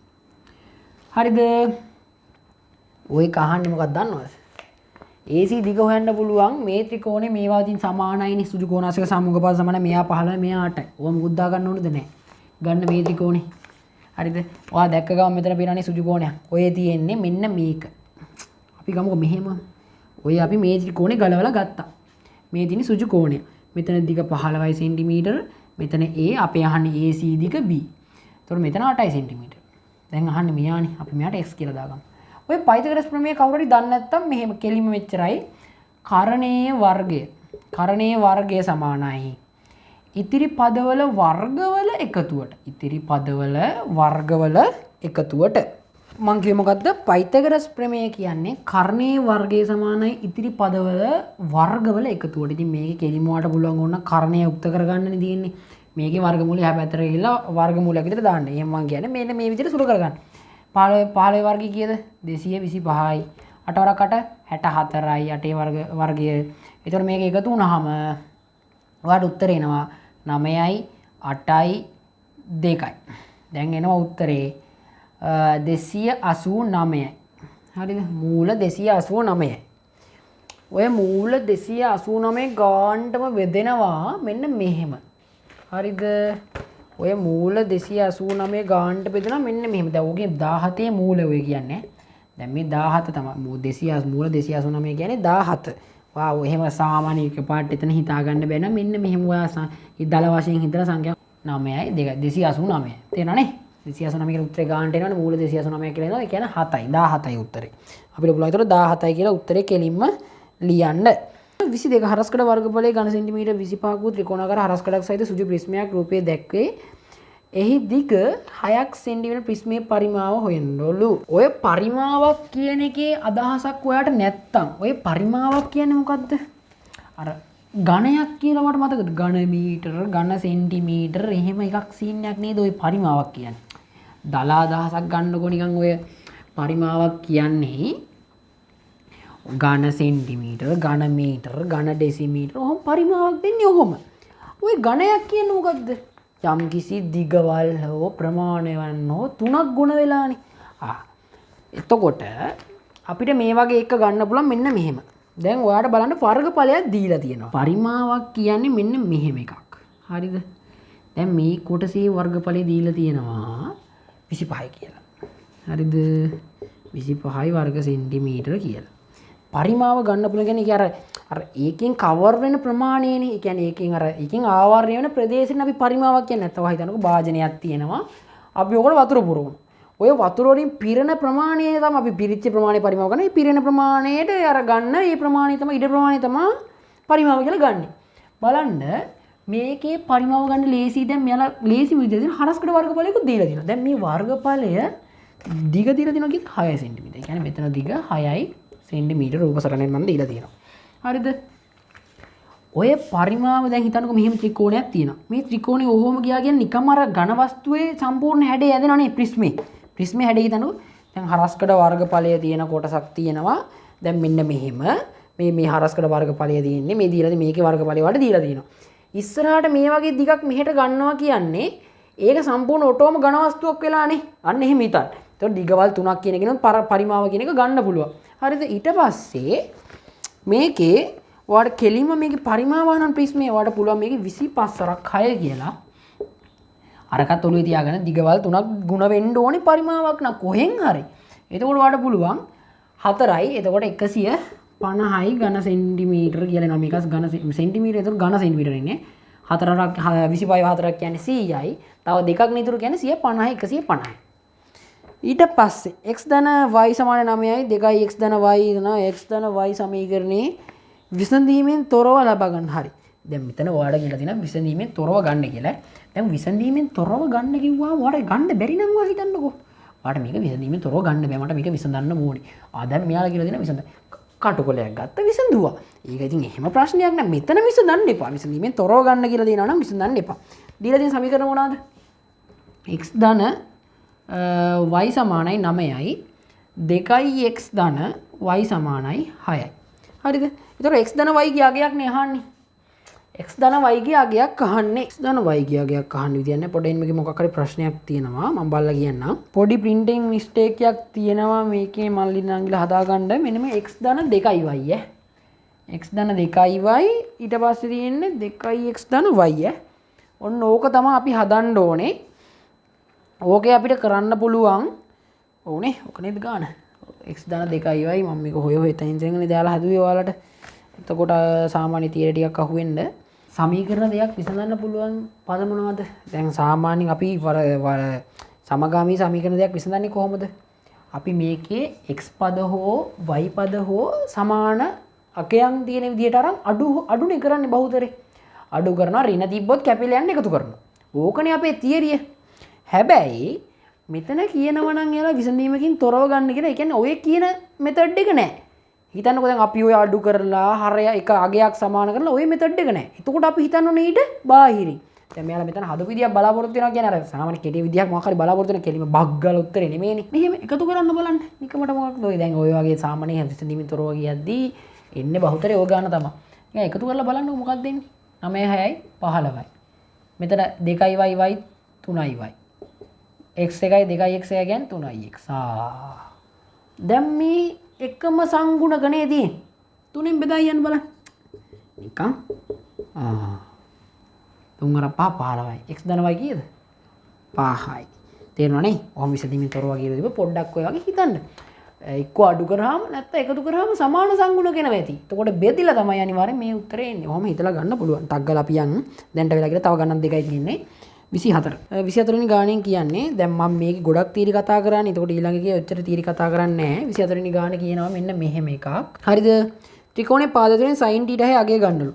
හරිද? ඔය කහන්නේ මොකක්ද දන්නවද? AC දිග හොයන්න පුළුවන් මේ ත්‍රිකෝණේ මේවා අතින් සමානයිනේ සුදු කෝණාසික සම්මුඛපාත සමාන මෙයා 15 මෙයා 8යි. ඕවා මුකුත් දා ගන්න ඕනද නැහැ. ගන්න මේ ත්‍රිකෝණේ. හරිද? ඔයා දැක්ක ගමන් මෙතන පේනවනේ සුදු කෝණයක්. ඔය තියෙන්නේ මෙන්න මේක. අපි ගමුකෝ මෙහෙම. ඔය අපි මේ ත්‍රිකෝණේ ගලවලා ගත්තා. මේ තියෙන්නේ සුදු කෝණය. මෙතන දිග 15 සෙන්ටිමීටර. මෙතන A අපේ අහන්නේ AC දිග B. එතකොට මෙතන 8 සෙන්ටිමීටර. දැන් අහන්නේ මෙයානේ. අපි මෙයාට x කියලා දාගමු. ඔය පයිතගොරස් ප්‍රමේය කවුරු හරි දන්නේ නැත්නම් මෙහෙම කෙලිම මෙච්චරයි. කරණයේ වර්ගය. කරණයේ වර්ගය සමානයි. ඉතිරි පදවල වර්ගවල එකතුවට. ඉතිරි පදවල වර්ගවල එකතුවට. මං කිව්වේ මොකද්ද? පයිතගොරස් ප්‍රමේය කියන්නේ කරණයේ වර්ගය සමානයි ඉතිරි පදවල වර්ගවල එකතුවට. ඉතින් මේකේ කෙලිම වට පුළුවන් ඕන කරණය යුක්ත කරගන්නනේ තියෙන්නේ. මේකේ වර්ගමූලය එහා පැත්තට ගිහිල්ලා වර්ගමූලයක් විතර දාන්න. එහෙනම් මං කියන්නේ මෙන්න මේ විදිහට සුළු කරගන්න. 15 වර්ගය කීයද? 225යි. 8 වරක් 8 64යි. 8 වර්ගය. ඒතකොට මේක එකතු වුණාම ඔයාලට උත්තර එනවා 9යි 8යි 2යි. දැන් එනවා උත්තරේ 289යි. හරිද? මූල 289යි. ඔය මූල 289 ගානටම බෙදෙනවා මෙන්න මෙහෙම. හරිද? ඔය මූල 289 ගානට බෙදෙනවා මෙන්න මෙහෙම. දැන් ඔගේ 17 මූල ඔය කියන්නේ. දැන් මේ 17 තමයි මූල 289 කියන්නේ 17. වාව් එහෙම සාමාන්‍ය එකපාරට එතන හිතා ගන්න බැහැ නම් මෙන්න මෙහෙම ඔයා දල වශයෙන් හිතලා සංඛ්‍යා 9යි 289. තේරෙනවනේ? 289 කියලා උත්තරේ ගානට එනවනේ මූල 289 කියලා එනවා. ඒ කියන්නේ 7යි 17යි උත්තරේ. අපිට පුළුවන් ඒතර 17යි කියලා උත්තරේ කෙලින්ම ලියන්න. 22 හරස්කඩ වර්ගඵලයේ ඝන සෙන්ටිමීටර් 25ක වූ ත්‍රිකෝණාකාර හරස්කඩක් සහිත සුදු ප්‍රිස්මයක් රූපයේ දැක්වේ. එහි දිග 6ක් සෙන්ටිමීටර් ප්‍රිස්මයේ පරිමාව හොයන්නලු. ඔය පරිමාවක් කියන එකේ අදහසක් ඔයාට නැත්තම් ඔය පරිමාවක් කියන්නේ මොකද්ද? අර ඝනයක් කියලා මට මතකද? ඝන මීටර, ඝන සෙන්ටිමීටර එහෙම එකක් සීන් එකක් නේද ඔය පරිමාවක් කියන්නේ. දල අදහසක් ගන්නකො නිකන් ඔය පරිමාවක් කියන්නේ ඝන සෙන්ටිමීටර, ඝන මීටර, ඝන ඩෙසිමීටර ඔහොම පරිමාවක් දෙන්නේ ඔහොම. ඔය ඝනයක් කියන්නේ මොකද්ද? යම් කිසි දිගවල් හෝ ප්‍රමාණයන් හෝ තුනක් ගුණ වෙලානේ. එතකොට අපිට මේ වගේ එක ගන්න පුළුවන් මෙන්න මෙහෙම. දැන් ඔයාලට බලන්න වර්ගඵලයක් දීලා තියෙනවා. පරිමාවක් කියන්නේ මෙන්න මෙහෙම එකක්. හරිද? දැන් මේ කොටසේ වර්ගඵලය දීලා තියෙනවා 25යි කියලා. හරිද? 25යි වර්ග සෙන්ටිමීටර කියලා. පරිමාව ගන්න පුළුවන් කියන්නේ අර ඒකෙන් කවර් වෙන ප්‍රමාණයනේ. ඒ කියන්නේ ඒකෙන් ආවරණය වෙන ප්‍රදේශෙන් අපි පරිමාවක් කියන්නේ නැත්නම් හිතන්නකෝ භාජනයක් තියෙනවා. අපි ඔකට වතුර පුරවනවා. ඔය වතුර වලින් පිරෙන ප්‍රමාණය තමයි අපි පිරිච්ච ප්‍රමාණය පරිමාව ගන්න. මේ පිරෙන ප්‍රමාණයට අර ගන්න ඒ ප්‍රමාණය තමයි ඉඩ ප්‍රමාණය තමයි පරිමාව කියලා ගන්න. බලන්න මේකේ පරිමාව ගන්න ලේසි. දැන් මෙයාලා ලේසි විදිහට හරස්කඩ වර්ගඵලයක දීලා තියෙනවා. දැන් මේ වර්ගඵලය දිග දීලා තියෙනවා කිව්ත් 6 සෙන්ටිමීටර. ඒ කියන්නේ මෙතන දිග 6යි සෙන්ටිමීටර රූප සටහනෙන් මම දීලා තියෙනවා. හරිද? ඔය පරිමාව දැන් හිතන්නකෝ මෙහෙම ත්‍රිකෝණයක් තියෙනවා. මේ ත්‍රිකෝණේ ඔහොම ගියා කියන්නේ නිකම් අර ඝන වස්තුවේ සම්පූර්ණ හැඩය ඇදෙනවනේ ප්‍රිස්මේ. ප්‍රිස්මේ හැඩය හිතන්නකෝ. දැන් හරස්කඩ වර්ගඵලය තියෙන කොටසක් තියෙනවා. දැන් මෙන්න මෙහෙම මේ හරස්කඩ වර්ගඵලය තියෙන්නේ. මේ දීලා මේකේ වර්ගඵලය වලට දීලා තියෙනවා. ඉස්සරහට මේ වගේ දිගක් මෙහෙට ගන්නවා කියන්නේ ඒක සම්පූර්ණ ඔටෝම ඝන වස්තුවක් වෙලානේ. අන්න එහෙම හිතන්න. ඒතකොට දිගවල් 3ක් කියන එකෙන් පරිමාව කියන එක ගන්න පුළුවන්. හරිද? ඊට පස්සේ මේකේ ඔයාලට කෙලින්ම මේකේ පරිමාව අහන ප්‍රිස්මේ ඔයාලට පුළුවන් මේකේ 25 6 කියලා අරකට ඔළුවේ තියාගෙන දිගවල් 3ක් ගුණ වෙන්න ඕනේ පරිමාවක් නම් කොහෙන් හරි. එතකොට ඔයාලට පුළුවන් 4යි. එතකොට 150යි ඝන සෙන්ටිමීටර කියලා එනවා. මේකස් ඝන සෙන්ටිමීටර. එතකොට ඝන සෙන්ටිමීටර ඉන්නේ. 4ක් 25 4ක් කියන්නේ 100යි. තව දෙකක් නිතර කියන්නේ 150යි 150යි. ඊට පස්සේ x ධන y සමාන 9යි 2යි x ධන y ධන x ධන y සමීකරණේ විසඳීමෙන් තොරව ලබා ගන්න. හරි. දැන් මෙතන ඔයාලට කියලා තියෙනවා විසඳීමෙන් තොරව ගන්න කියලා. දැන් විසඳීමෙන් තොරව ගන්න කිව්වම ඔයාලට ගන්න බැරි නම් ඔයා හිතන්නකෝ. ඔයාලට මේක විසඳීමෙන් තොරව ගන්න බෑ. මට මේක විසඳන්න ඕනේ. දැන් මෙයාලා කියලා දෙනවා විසඳ. කටුකොලයක් ගත්ත විසඳුවා. ඒක ඉතින් එහෙම ප්‍රශ්නයක් නෑ. මෙතන විසඳන්න එපා. විසඳීමෙන් තොරව ගන්න කියලා දෙනවා නම් විසඳන්න එපා. දීලා තියෙන සමීකරණ මොනවාද? x ධන y සමානයි 9යි 2යි x ධන y සමානයි 6යි. හරිද? ඒතර x ධන y කියාගයක් නේ අහන්නේ. x ධන y ගේ අගයක් අහන්නේ. x ධන y ගේ අගයක් අහන්න විදියක් නැහැ. පොඩ්ඩක් මේකේ මොකක් හරි ප්‍රශ්නයක් තියෙනවා. මම බලලා කියන්නම්. පොඩි printing mistake එකක් තියෙනවා මේකේ මල්ලි නංගිලා හදාගන්න. මෙන්න මේ x ධන 2y x ධන 2y ඊට පස්සේ තියෙන්නේ 2x ධන y ඔන්න ඕක තමයි අපි හදන්න ඕනේ. ඕකේ අපිට කරන්න පුළුවන් ඕනේ. ඕක නේද ගාන? x ධන 2y මම මේක හොය එතනින් ඉඳන් දාලා හදුවේ ඔයාලට. එතකොට සාමාන්‍ය තියරි ටිකක් අහුවෙන්න සමීකරණ දෙයක් විසඳන්න පුළුවන් පද මොනවද? දැන් සාමාන්‍යයෙන් අපි සමගාමී සමීකරණ දෙයක් විසඳන්නේ කොහොමද? අපි මේකේ x පද හෝ y පද හෝ සමාන අකයන් තියෙන විදිහට අරන් අඩුනේ කරන්නේ බහුතරේ. අඩු කරනවා ඍණ තිබ්බොත් කැපිලා යන්න එකතු කරනවා. ඕකනේ අපේ තියරිය. හැබැයි මෙතන කියනවා නම් එයාලා විසඳීමකින් තොරව ගන්න කියලා. ඒ කියන්නේ ඔය කියන මෙතඩ් එක නෑ. හිතන්නකෝ දැන් අපි ඔය අඩු කරලා හරය එක අගයක් සමාන කරලා ඔය මෙතඩ් එක නෑ. එතකොට අපි හිතන්න ඕනේ ඊට බාහිරින්. දැන් මෙයාලා මෙතන හදපු විදියක් බලාපොරොත්තු වෙනවා කියන්නේ අර සාමාන්‍ය කෙටි විදියක් මොකක් හරි බලාපොරොත්තු වෙන කෙලිම බග්ගල උත්තරේ නෙමෙයිනේ. මෙහෙම එකතු කරන්න බලන්න. නිකමට මොකක්ද ඔය දැන් ඔය වගේ සාමාන්‍ය විසඳීමෙන් තොරව ගියද්දී එන්නේ බහුතරේ ඔය ගන්න තමයි. නිකන් එකතු කරලා බලන්න මොකක්ද දෙන්නේ? 9 6යි 15යි. මෙතන 2යි y 3යි y. x එකයි 2යි x එකයි කියන්නේ 3යි x. දැන් මේ එකම සංගුණකනේ තියෙන්නේ. තුනෙන් බෙදා යන්න බලන්න. නිකන් 3 අර 5 15යි. x ධන y කීයද? 5යි. තේරෙනවනේ? ඔහොම විසඳීමෙන් තොරව කියලා තිබ්බ පොඩ්ඩක් ඔය වගේ හිතන්න. එක්ක අඩු කරාම නැත්නම් එකතු කරාම සමාන සංගුණකෙන වෙති. එතකොට බෙදලා තමයි අනිවාර්යෙන් මේ උත්තරේ එන්නේ. ඔහොම හිතලා ගන්න පුළුවන්. ටක් ගාලා අපි යන් දැන්ට වෙලා කියලා තව ගණන් දෙකයි තියෙන්නේ. 24. 24 වෙනි ගාණෙන් කියන්නේ දැන් මම මේක ගොඩක් තීරි කතා කරන්නේ. එතකොට ඊළඟ එකේ ඔච්චර තීරි කතා කරන්නේ නැහැ. 24 වෙනි ගාණ කියනවා මෙන්න මෙහෙම එකක්. හරිද? ත්‍රිකෝණේ පාද දෙකෙන් sin θ හැ අගය ගන්නලු.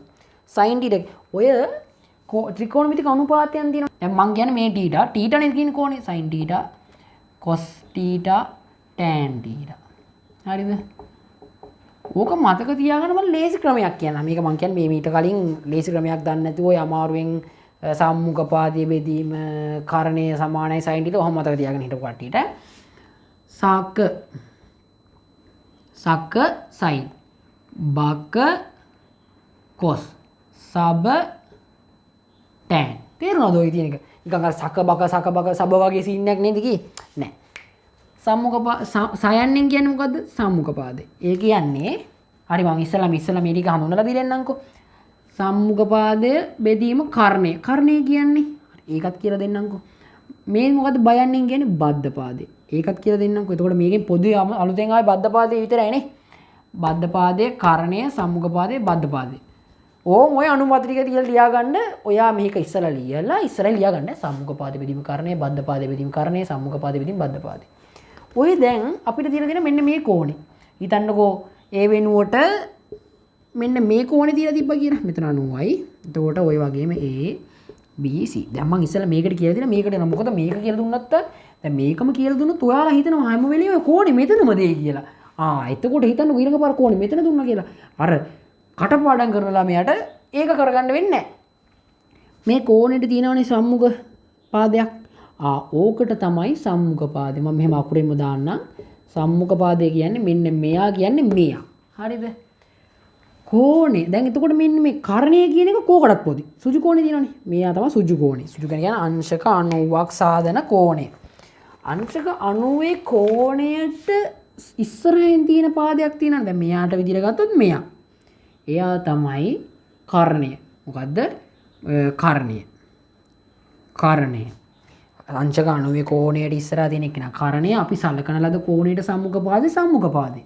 sin θ ඔය ත්‍රිකෝණමිතික අනුපාතයන් තියෙනවා. දැන් මම කියන්නේ මේ θ නේ කියන්නේ කෝණේ sin θ cos θ tan θ. හරිද? ඕක මතක තියාගන්න මම ලේසි ක්‍රමයක් කියනවා. මේක මම කියන්නේ මේ මීට කලින් ලේසි ක්‍රමයක් දන්නේ නැතුව ඔය අමාරුවෙන් සම්මුඛ පාදයේ බෙදීම කරණයේ සමානයි sin θ ඔහොම මතක තියාගෙන හිටපු කට්ටියට සක sin බක cos සබ tan තේරුණාද ඔය තියෙන එක? නිකන් අර සක බක සබ වගේ සීන් එකක් නේද කි? නෑ. සයන්නෙන් කියන්නේ මොකද්ද? සම්මුඛ පාදේ. ඒ කියන්නේ හරි මම ඉස්සලා මේ ටික හඳුන්වලා දෙන්නම්කෝ. සම්මුඛ පාදය බෙදීම කර්ණය. කර්ණය කියන්නේ ඒකත් කියලා දෙන්නම්කෝ. මේ මොකද්ද බයන්නෙන් කියන්නේ බද්ධ පාදේ. ඒකත් කියලා දෙන්නම්කෝ. එතකොට මේකෙන් පොදු අලුතෙන් ආවේ බද්ධ පාදේ විතරයිනේ. බද්ධ පාදේ කර්ණය සම්මුඛ පාදේ බද්ධ පාදේ. ඕම් ඔය අනුමත ටික තියලා ලියාගන්න. ඔයා මේක ඉස්සලා ලියාගන්න සම්මුඛ පාදේ බෙදීම කර්ණය බද්ධ පාදේ බෙදීම කර්ණය සම්මුඛ පාදේ බෙදීම බද්ධ පාදේ. ඔය දැන් අපිට තියෙන මෙන්න මේ කෝණේ. හිතන්නකෝ ඒ වෙනුවට මෙන්න මේ කෝණේ තියලා තිබ්බා කියලා. මෙතන 90යි. එතකොට ඔය වගේම A B C. දැන් මම ඉස්සෙල්ලා මේකට කියලා දෙනවා. මේකට නම් මොකද මේක කියලා දුන්නත් දැන් මේකම කියලා දුන්නොත් ඔයාලා හිතනවා හැම වෙලේම කෝණේ මෙතනම දෙයි කියලා. එතකොට හිතන්නකෝ ඊළඟ පාර කෝණේ මෙතන දුන්නා කියලා. අර කටපාඩම් කරන ළමයාට ඒක කරගන්න වෙන්නේ නැහැ. මේ කෝණෙට තියෙනවනේ සම්මුඛ පාදයක්. ඕකට තමයි සම්මුඛ පාදේ. මම මෙහෙම අකුරෙන්ම දාන්නම්. සම්මුඛ පාදේ කියන්නේ මෙන්න මෙයා කියන්නේ මෙයා. හරිද? කෝණේ. දැන් එතකොට මෙන්න මේ කර්ණය කියන එක කෝකටත් පොදි. සුජු කෝණේ තියෙනවනේ. මෙයා තමයි සුජු කෝණේ. සුජු කියන්නේ අංශක 90ක් සාදන කෝණය. අංශක 90 කෝණයට ඉස්සරහින් තියෙන පාදයක් තියෙනවා. දැන් මෙයාට විදිහට ගත්තොත් මෙයා. එයා තමයි කර්ණය. මොකද්ද? කර්ණය. කර්ණය. අංශක 90 කෝණයට ඉස්සරහා තියෙන එක නා කරණය අපි සලකන ලද කෝණයට සම්මුඛ පාදේ.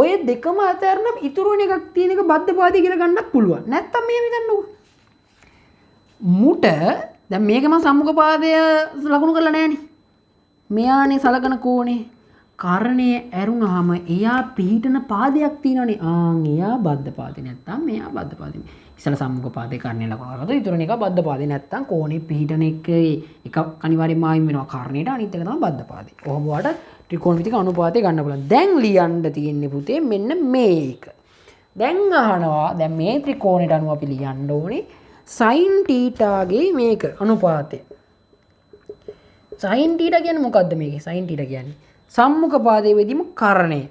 ඔය දෙකම අතරම ඉතුරු වෙන එකක් තියෙන එක බද්ධ පාදේ කියලා ගන්නත් පුළුවන්. නැත්තම් මේ හිතන්නකෝ. මුට දැන් මේක මම සම්මුඛ පාදය ලකුණු කරලා නැහනේ. මෙයානේ සලකන කෝණේ. කරණය ඇරුණාම එයා පිහිටන පාදයක් තියෙනවනේ. එයා බද්ධ පාදේ නැත්තම් මෙයා බද්ධ පාදේ. ඉස්සලා සම්මුඛ පාදේ කර්ණය ලකුණු කරලා ඉතුරු වෙන එක බද්ධ පාදේ නැත්තම් කෝණේ පිහිටන එක අනිවාර්යයෙන්ම ආයින් වෙනවා කර්ණයට අනිත් එක තමයි බද්ධ පාදේ. කොහොම වට ත්‍රිකෝණමිතික අනුපාතය ගන්න පුළුවන්. දැන් ලියන්න තියෙන්නේ පුතේ මෙන්න මේක. දැන් අහනවා දැන් මේ ත්‍රිකෝණයට අනුව අපි ලියන්න ඕනේ sin θ ගේ මේක අනුපාතය. sin θ කියන්නේ මොකද්ද මේකේ? sin θ කියන්නේ සම්මුඛ පාදයේ වෙදීම කරණය.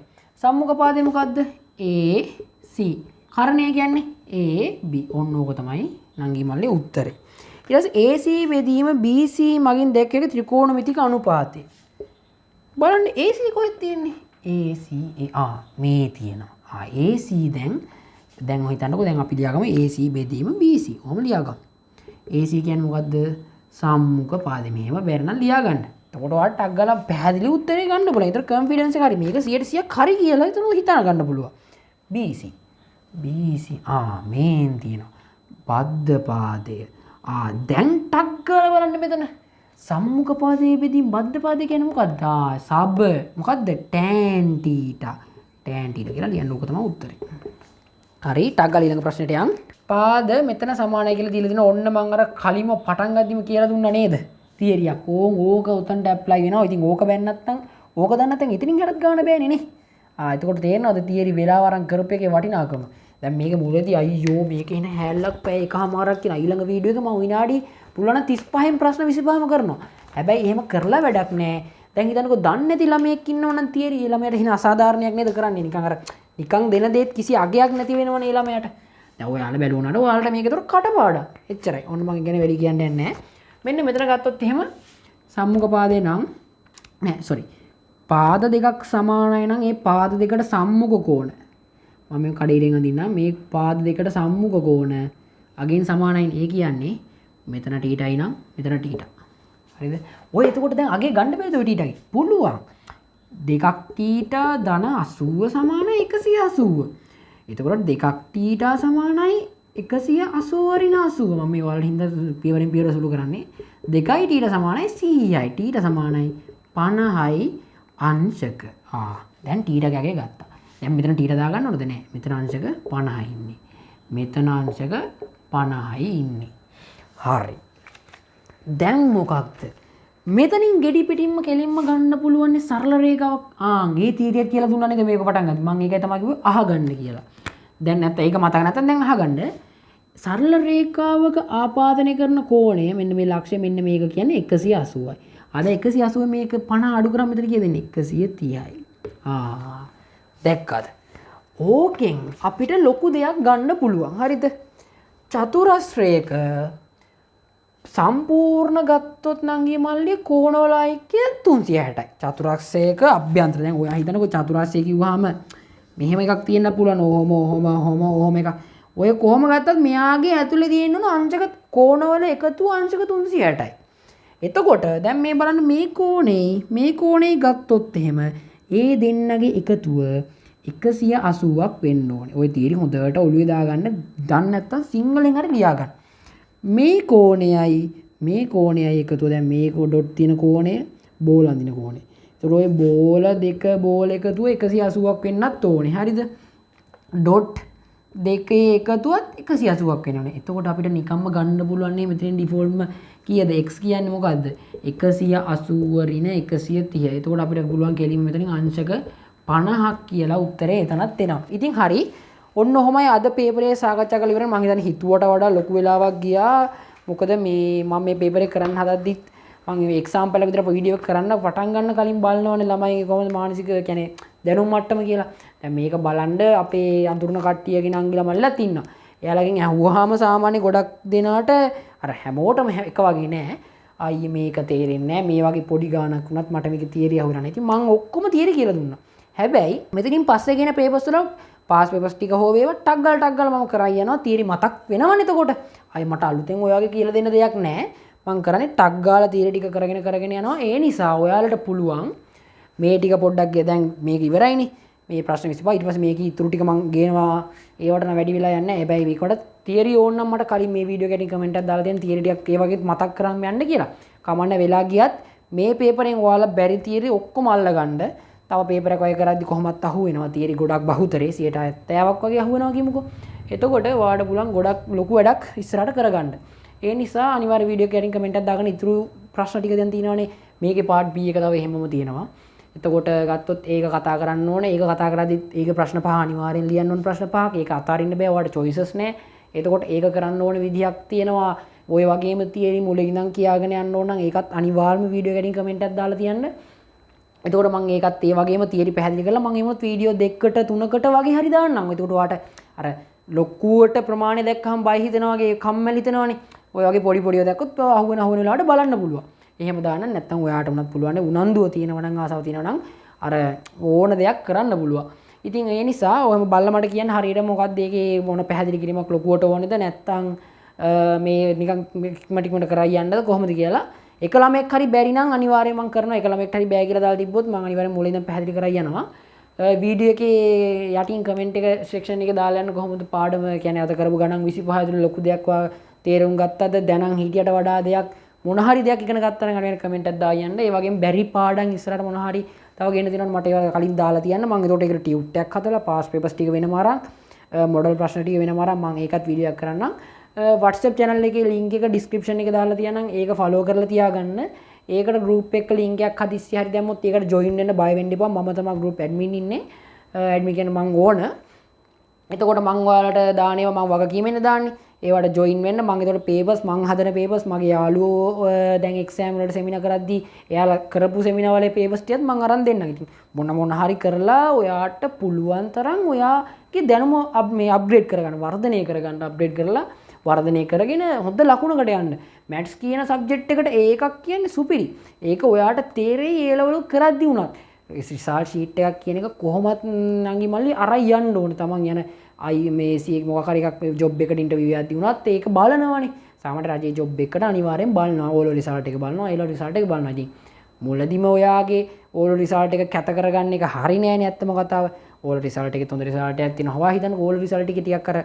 සම්මුඛ පාදේ මොකද්ද? A C හරණය කියන්නේ A B ඔන්න ඕක තමයි නංගි මල්ලේ උත්තරේ. ඊට පස්සේ AC බෙදීම BC මගින් දැක්ක එක ත්‍රිකෝණමිතික අනුපාතය. බලන්න AC කොහෙද තියෙන්නේ? AC මේ තියෙනවා. AC දැන් ඔය හිතන්නකෝ දැන් අපි ලියාගමු AC බෙදීම BC. ඔහොම ලියාගමු. AC කියන්නේ මොකද්ද? සම්මුඛ පාදේ. මෙහෙම බැරි නම් ලියා ගන්න. එතකොට ඔයාලට ටක් ගාලා පැහැදිලි උත්තරේ ගන්න පුළුවන්. ඒතර කොන්ෆිඩන්ස් එක හරි. මේක 100%ක් හරි කියලා හිතන හිතා ගන්න පුළුවන්. BC මේන් තියෙනවා. බද්ධ පාදය. දැන් ටක් ගාලා බලන්න මෙතන. සම්මුඛ පාදයේ බෙදීම බද්ධ පාදය කියන්නේ මොකද්ද? සබ මොකද්ද? tan θ. tan θ කියලා ලියන්න ඕක තමයි උත්තරේ. හරි ටක් ගාලා ඊළඟ ප්‍රශ්නෙට යන්න. පාද මෙතන සමානයි කියලා දීලා දෙනවා. ඔන්න මම අර කලින්ම පටන් ගද්දිම කියලා දුන්නා නේද? තියරියක්. ඕක උතන්ට ඇප්ලයි වෙනවා. ඉතින් ඕක බැන්න නැත්නම් ඕක දන්න නැත්නම් ඉතින් හරත් ගන්න බෑනේ නේ. එතකොට තේරෙනවද තියරි වෙලාව අරන් කරපු එකේ වටිනාකම? දැන් මේක මුලදී අයියෝ මේක එන හැල්ලක් පැය එකමාරක් කියන ඊළඟ වීඩියෝ එක මම විනාඩි පුළුවන් 35න් ප්‍රශ්න 25ම කරනවා. හැබැයි එහෙම කරලා වැඩක් නැහැ. දැන් හිතන්නකෝ දන්නේ නැති ළමයෙක් ඉන්නවනම් තියරි ඒ ළමයාට හින අසාධාරණයක් නේද කරන්නේ? නිකන් දෙන දේත් කිසි අගයක් නැති වෙනවනේ ඒ ළමයාට. දැන් ඔයාලා බැලුවනට ඔයාලට මේක ඒතර කටපාඩම්. එච්චරයි. ඔන්න මම ඉගෙන වැඩි කියන්නේ නැහැ. මෙන්න මෙතන ගත්තොත් එහෙම සම්මුඛ පාදේ නම් පාද දෙකක් සමානයි නම් ඒ පාද දෙකට සම්මුඛ කෝණ. මම මේ කඩේරියෙන් අඳින්නම් මේ පාද දෙකට සම්මුඛ කෝණ අගෙන් සමානයි. ඒ කියන්නේ මෙතන θ නම් මෙතන θ. හරිද? ඔය එතකොට දැන් අගේ ගන්න බෑද ඔය θ ගේ? පුළුවන්. දෙකක් θ ධන 80 සමානයි 180. එතකොට දෙකක් θ සමානයි 180 ඍණ 80. මම මේ ඔයාලට හින්දා පියවරෙන් පියවර සුළු කරන්නේ. 2යි θ සමානයි 100යි. θ සමානයි 50යි අංශක. දැන් θ ගගේ ගත්තා. දැන් මෙතන θ දාගන්න ඕනද නැහැ. මෙතන අංශක 50යි ඉන්නේ. මෙතන අංශක 50යි ඉන්නේ. හරි. දැන් මොකක්ද? මෙතනින් ගෙඩි පිටින්ම කෙලින්ම ගන්න පුළුවන් සරල රේඛාවක්. ඒ තීරියක් කියලා දුන්නා නේද මේක පටන් ගන්න. මම ඒකයි තමයි කිව්වේ අහගන්න කියලා. දැන් නැත්නම් ඒක මතක නැත්නම් දැන් අහගන්න. සරල රේඛාවක ආපාදනය කරන කෝණය මෙන්න මේ ලක්ෂය මෙන්න මේක කියන්නේ 180යි. අද 180 මේක 50 අඩු කරාම මෙතන කිය දෙන්නේ 130යි. දැක්කද? ඕකෙන් අපිට ලොකු දෙයක් ගන්න පුළුවන්. හරිද? චතුරස්‍රයක සම්පූර්ණ ගත්තොත් නංගි මල්ලි කෝණවල අයික්‍ය 360යි. චතුරස්‍රයක අභ්‍යන්තර දැන් ඔයා හිතනකො චතුරස්‍රය කිව්වහම මෙහෙම එකක් තියෙන්න පුළුවන්. ඔහොම එකක්. ඔය කොහොම ගත්තත් මෙයාගේ ඇතුලේ තියෙන්න ඕන අංශක කෝණවල එකතුව අංශක 360යි. එතකොට දැන් මේ බලන්න මේ කෝණේ ගත්තොත් එහෙම ඒ දෙන්නගේ එකතුව 180ක් වෙන්න ඕනේ. ওই තීරි හොඳට ඔළුවේ දාගන්න. දන්නේ නැත්තම් සිංහලෙන් හරි ලියා ගන්න. මේ කෝණයයි එකතුව දැන් මේ ඩොට් තියෙන කෝණය බෝල අඳින කෝණය. ඒතර ඔය බෝල එකතුව 180ක් වෙන්නත් ඕනේ. හරිද? ඩොට් දෙකේ එකතුවත් 180ක් වෙනවනේ. එතකොට අපිට නිකම්ම ගන්න පුළුවන් නේ මෙතනින් ඩිෆෝල්ට්ම කීයද? x කියන්නේ මොකද්ද? 180 ඍණ 130. එතකොට අපිට පුළුවන් කෙලින්ම මෙතනින් අංශක 50ක් කියලා උත්තරේ එතනත් එනවා. ඉතින් හරි. ඔන්න ඔහොමයි අද පේපරේ සාකච්ඡා කරලා ඉවරයි. මම හිතන්නේ හිතුවට වඩා ලොකු වෙලාවක් ගියා. මොකද මම මේ පේපරේ කරන්න හදද්දිත් මම එක්සාම්පල් එක විතර වීඩියෝ කරන්න පටන් ගන්න කලින් බලනවනේ ළමයි කොහොමද මානසික කියන්නේ දැනුම් මට්ටම කියලා. දැන් මේක බලන්න අපේ අඳුරන කට්ටියගේ නංගිලා මල්ලත් ඉන්නවා. එයාලගෙන් ඇහුවාම සාමාන්‍ය ගොඩක් දෙනාට අර හැමෝටම එක වගේ නෑ. අයියේ මේක තේරෙන්නේ නෑ. මේ වගේ පොඩි ගානක් වුණත් මට මේක තියරි අහුවෙලා නැහැ. ඉතින් මම ඔක්කොම තියරි කියලා දුන්නා. හැබැයි මෙතනින් පස්සේ ගෙන පේපර්ස් වල පාස් පේපර්ස් ටික හෝ වේවා ටක් ගාලා මම කරා යනවා. තියරි මතක් වෙනවනේ එතකොට. අය මට අලුතෙන් ඔය වගේ කියලා දෙන්න දෙයක් නෑ. මම කරන්නේ ටක් ගාලා තියරි ටික කරගෙන යනවා. ඒ නිසා ඔයාලට පුළුවන් මේ ටික පොඩ්ඩක් දැන් මේක ඉවරයිනේ. මේ ප්‍රශ්න 25 ඊට පස්සේ මේක ඉතුරු ටික මම ගේනවා. ඒවට නම් වැඩි වෙලා යන්නේ නැහැ. හැබැයි මේකට තියරි ඕන නම් මට කලින් මේ වීඩියෝ එකකින් කමෙන්ට් එකක් දාලා දෙන්න තියරි ටිකක් ඒ වගේත් මතක් කරන් යන්න කියලා. කමන්න වෙලා ගියත් මේ පේපරෙන් ඔයාලා බැරි තියරි ඔක්කොම අල්ලගන්න. තව පේපර් එක ඔය කරද්දි කොහොමත් අහු වෙනවා. තියරි ගොඩක් බහුතරේ 70ක් වගේ අහු වෙනවා කියමුකෝ. එතකොට ඔයාලට පුළුවන් ගොඩක් ලොකු වැඩක් ඉස්සරහට කරගන්න. ඒ නිසා අනිවාර්ය වීඩියෝ එකකින් කමෙන්ට් එකක් දාගෙන ඉතුරු ප්‍රශ්න ටික දැන් තියෙනවානේ. මේකේ පාර්ට් B එක තව එහෙමම තියෙනවා. එතකොට ගත්තොත් ඒක කතා කරන්න ඕනේ. ඒක කතා කරද්දි ඒක ප්‍රශ්න පහ අනිවාර්යෙන් ලියන්න ඕන ප්‍රශ්න පහක්. ඒක අතාරින්න බෑ. ඔයාලට choices නෑ. එතකොට ඒක කරන්න ඕන විදිහක් තියෙනවා. ඔය වගේම තියරි මුලින් ඉඳන් කියාගෙන යන්න ඕන නම් ඒකත් අනිවාර්යම වීඩියෝ එකකින් කමෙන්ට් එකක් දාලා තියන්න. එතකොට මම ඒකත් ඒ වගේම තියරි පැහැදිලි කරලා මම එමුත් වීඩියෝ දෙකකට තුනකට වගේ හරි දාන්නම්. එතකොට ඔයාලට අර ලොකුවට ප්‍රමාණය දැක්කහම බය හිතෙනවා වගේ කම්මැලි හිතෙනවනේ. ඔය වගේ පොඩි පොඩිව දැක්කොත් අහුවෙන වෙලාවට බලන්න පුළුවන්. එහෙම දාන්න නැත්නම් ඔයාට උනත් පුළුවන් උනන්දුව තියෙනවා නම් ආසාව තියෙනවා නම් අර ඕන දෙයක් කරන්න පුළුවන්. ඉතින් ඒ නිසා ඔයම බල්ලා මට කියන්න හරියට මොකක්ද ඒකේ මොන පැහැදිලි කිරීමක් ලොකුවට ඕනේද නැත්නම් මේ නිකන් ටිකමට කරා යන්නද කොහොමද කියලා එක ළමෙක් හරි බැරි නම් අනිවාර්යයෙන් මම කරනවා. එක ළමෙක් හරි බෑ කියලා දාලා තිබ්බොත් මම අනිවාර්යයෙන් මුලින් ඉඳන් පැහැදිලි කරා යනවා. වීඩියෝ එකේ යටින් කමෙන්ට් එක සෙක්ෂන් එකේ දාලා යන්න කොහොමද පාඩම කියන්නේ අත කරපු ගණන් 25 ඇතුළේ ලොකු දෙයක් තේරුම් ගත්තද දැනන් හිටියට වඩා දෙයක් මොන හරි දෙයක් ඉගෙන ගත්තා නම් අනිවාර්යෙන් කමෙන්ට් එකක් දාලා යන්න. ඒ වගේම බැරි පාඩම් ඉස්සරහට මොන හරි තව ගේන්න තියෙනවා මට ඒවා කලින් දාලා තියන්න. මම ඒකට ඒකට ටියුට් එකක් හදලා පාස් පේපර්ස් ටික වෙනම අරන් මොඩල් ප්‍රශ්න ටික වෙනම අරන් මම ඒකත් වීඩියෝ එකක් කරන්නම්. WhatsApp channel එකේ link එක description එකේ දාලා තියනම් ඒක follow කරලා තියාගන්න. ඒකට group එක link එකක් හදිස්සි හරි දැම්මොත් ඒකට join වෙන්න බය වෙන්න එපා. මම තමයි group admin ඉන්නේ. admin කියන්නේ මම ඕන. එතකොට මම ඔයාලට දානේවා මම වගකීමෙන් දාන්නේ. ඒවට join වෙන්න මම ඒතකොට papers මම හදන papers මගේ යාළුවෝ දැන් exam වලට seminar කරද්දී එයාලා කරපු seminar වල papers ටිකත් මම අරන් දෙන්නම්. ඉතින් මොන හරි කරලා ඔයාට පුළුවන් තරම් ඔයාගේ දැනුම මේ upgrade කරගන්න, වර්ධනය කරගන්න, upgrade කරලා වර්ධනය කරගෙන හොඳ ලකුණකට යන්න. මැත්ස් කියන සබ්ජෙක්ට් එකට ඒකක් කියන්නේ සුපිරි. ඒක ඔයාට තේරෙයි ඒ ලෙවල් කරද්දී උනත්. රිසල්ට් ෂීට් එකක් කියන එක කොහොමත් නංගි මල්ලි අරන් යන්න ඕනේ. තමන් යන IMAC මොකක් හරි එකක් ජොබ් එකට ඉන්ටර්විව් එකක් දුණත් ඒක බලනවනේ. සාමාන්‍ය රජයේ ජොබ් එකට අනිවාර්යෙන් බලනවා. ඕලෝ රිසල්ට් එක බලනවා. ඒලෝ රිසල්ට් එක බලනවා. ඉතින් මුලදීම ඔයාගේ ඕලෝ රිසල්ට් එක කැත කරගන්න එක හරි නෑනේ ඇත්තම කතාව. ඕලෝ රිසල්ට් එකේ හොඳ රිසල්ට් එකක් තියෙනවා. හිතන්න ඕලෝ රිසල්ට් එකේ ටිකක් අර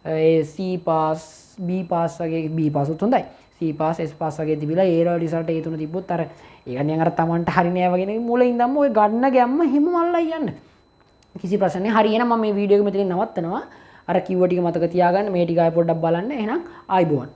ඒ C පාස් B පාස් වගේ B පාස් උත් හොඳයි. C පාස් S පාස් වගේ තිබිලා ඒ ලෙවල් රිසල්ට් ඒ තුන තිබ්බොත් අර ඒක නිකන් අර Tamanට හරි නෑ වගේ මුලින් ඉඳන්ම ඔය ගන්න ගැම්ම හිම මල්ලා යන්න. කිසි ප්‍රශ්නයක් නෑ. හරි එහෙනම් මම මේ වීඩියෝ එක මෙතනින් නවත්තනවා. අර කිව්ව ටික මතක තියාගන්න. මේ ටික ආයෙ පොඩ්ඩක් බලන්න. එහෙනම් ආයිබෝවන්.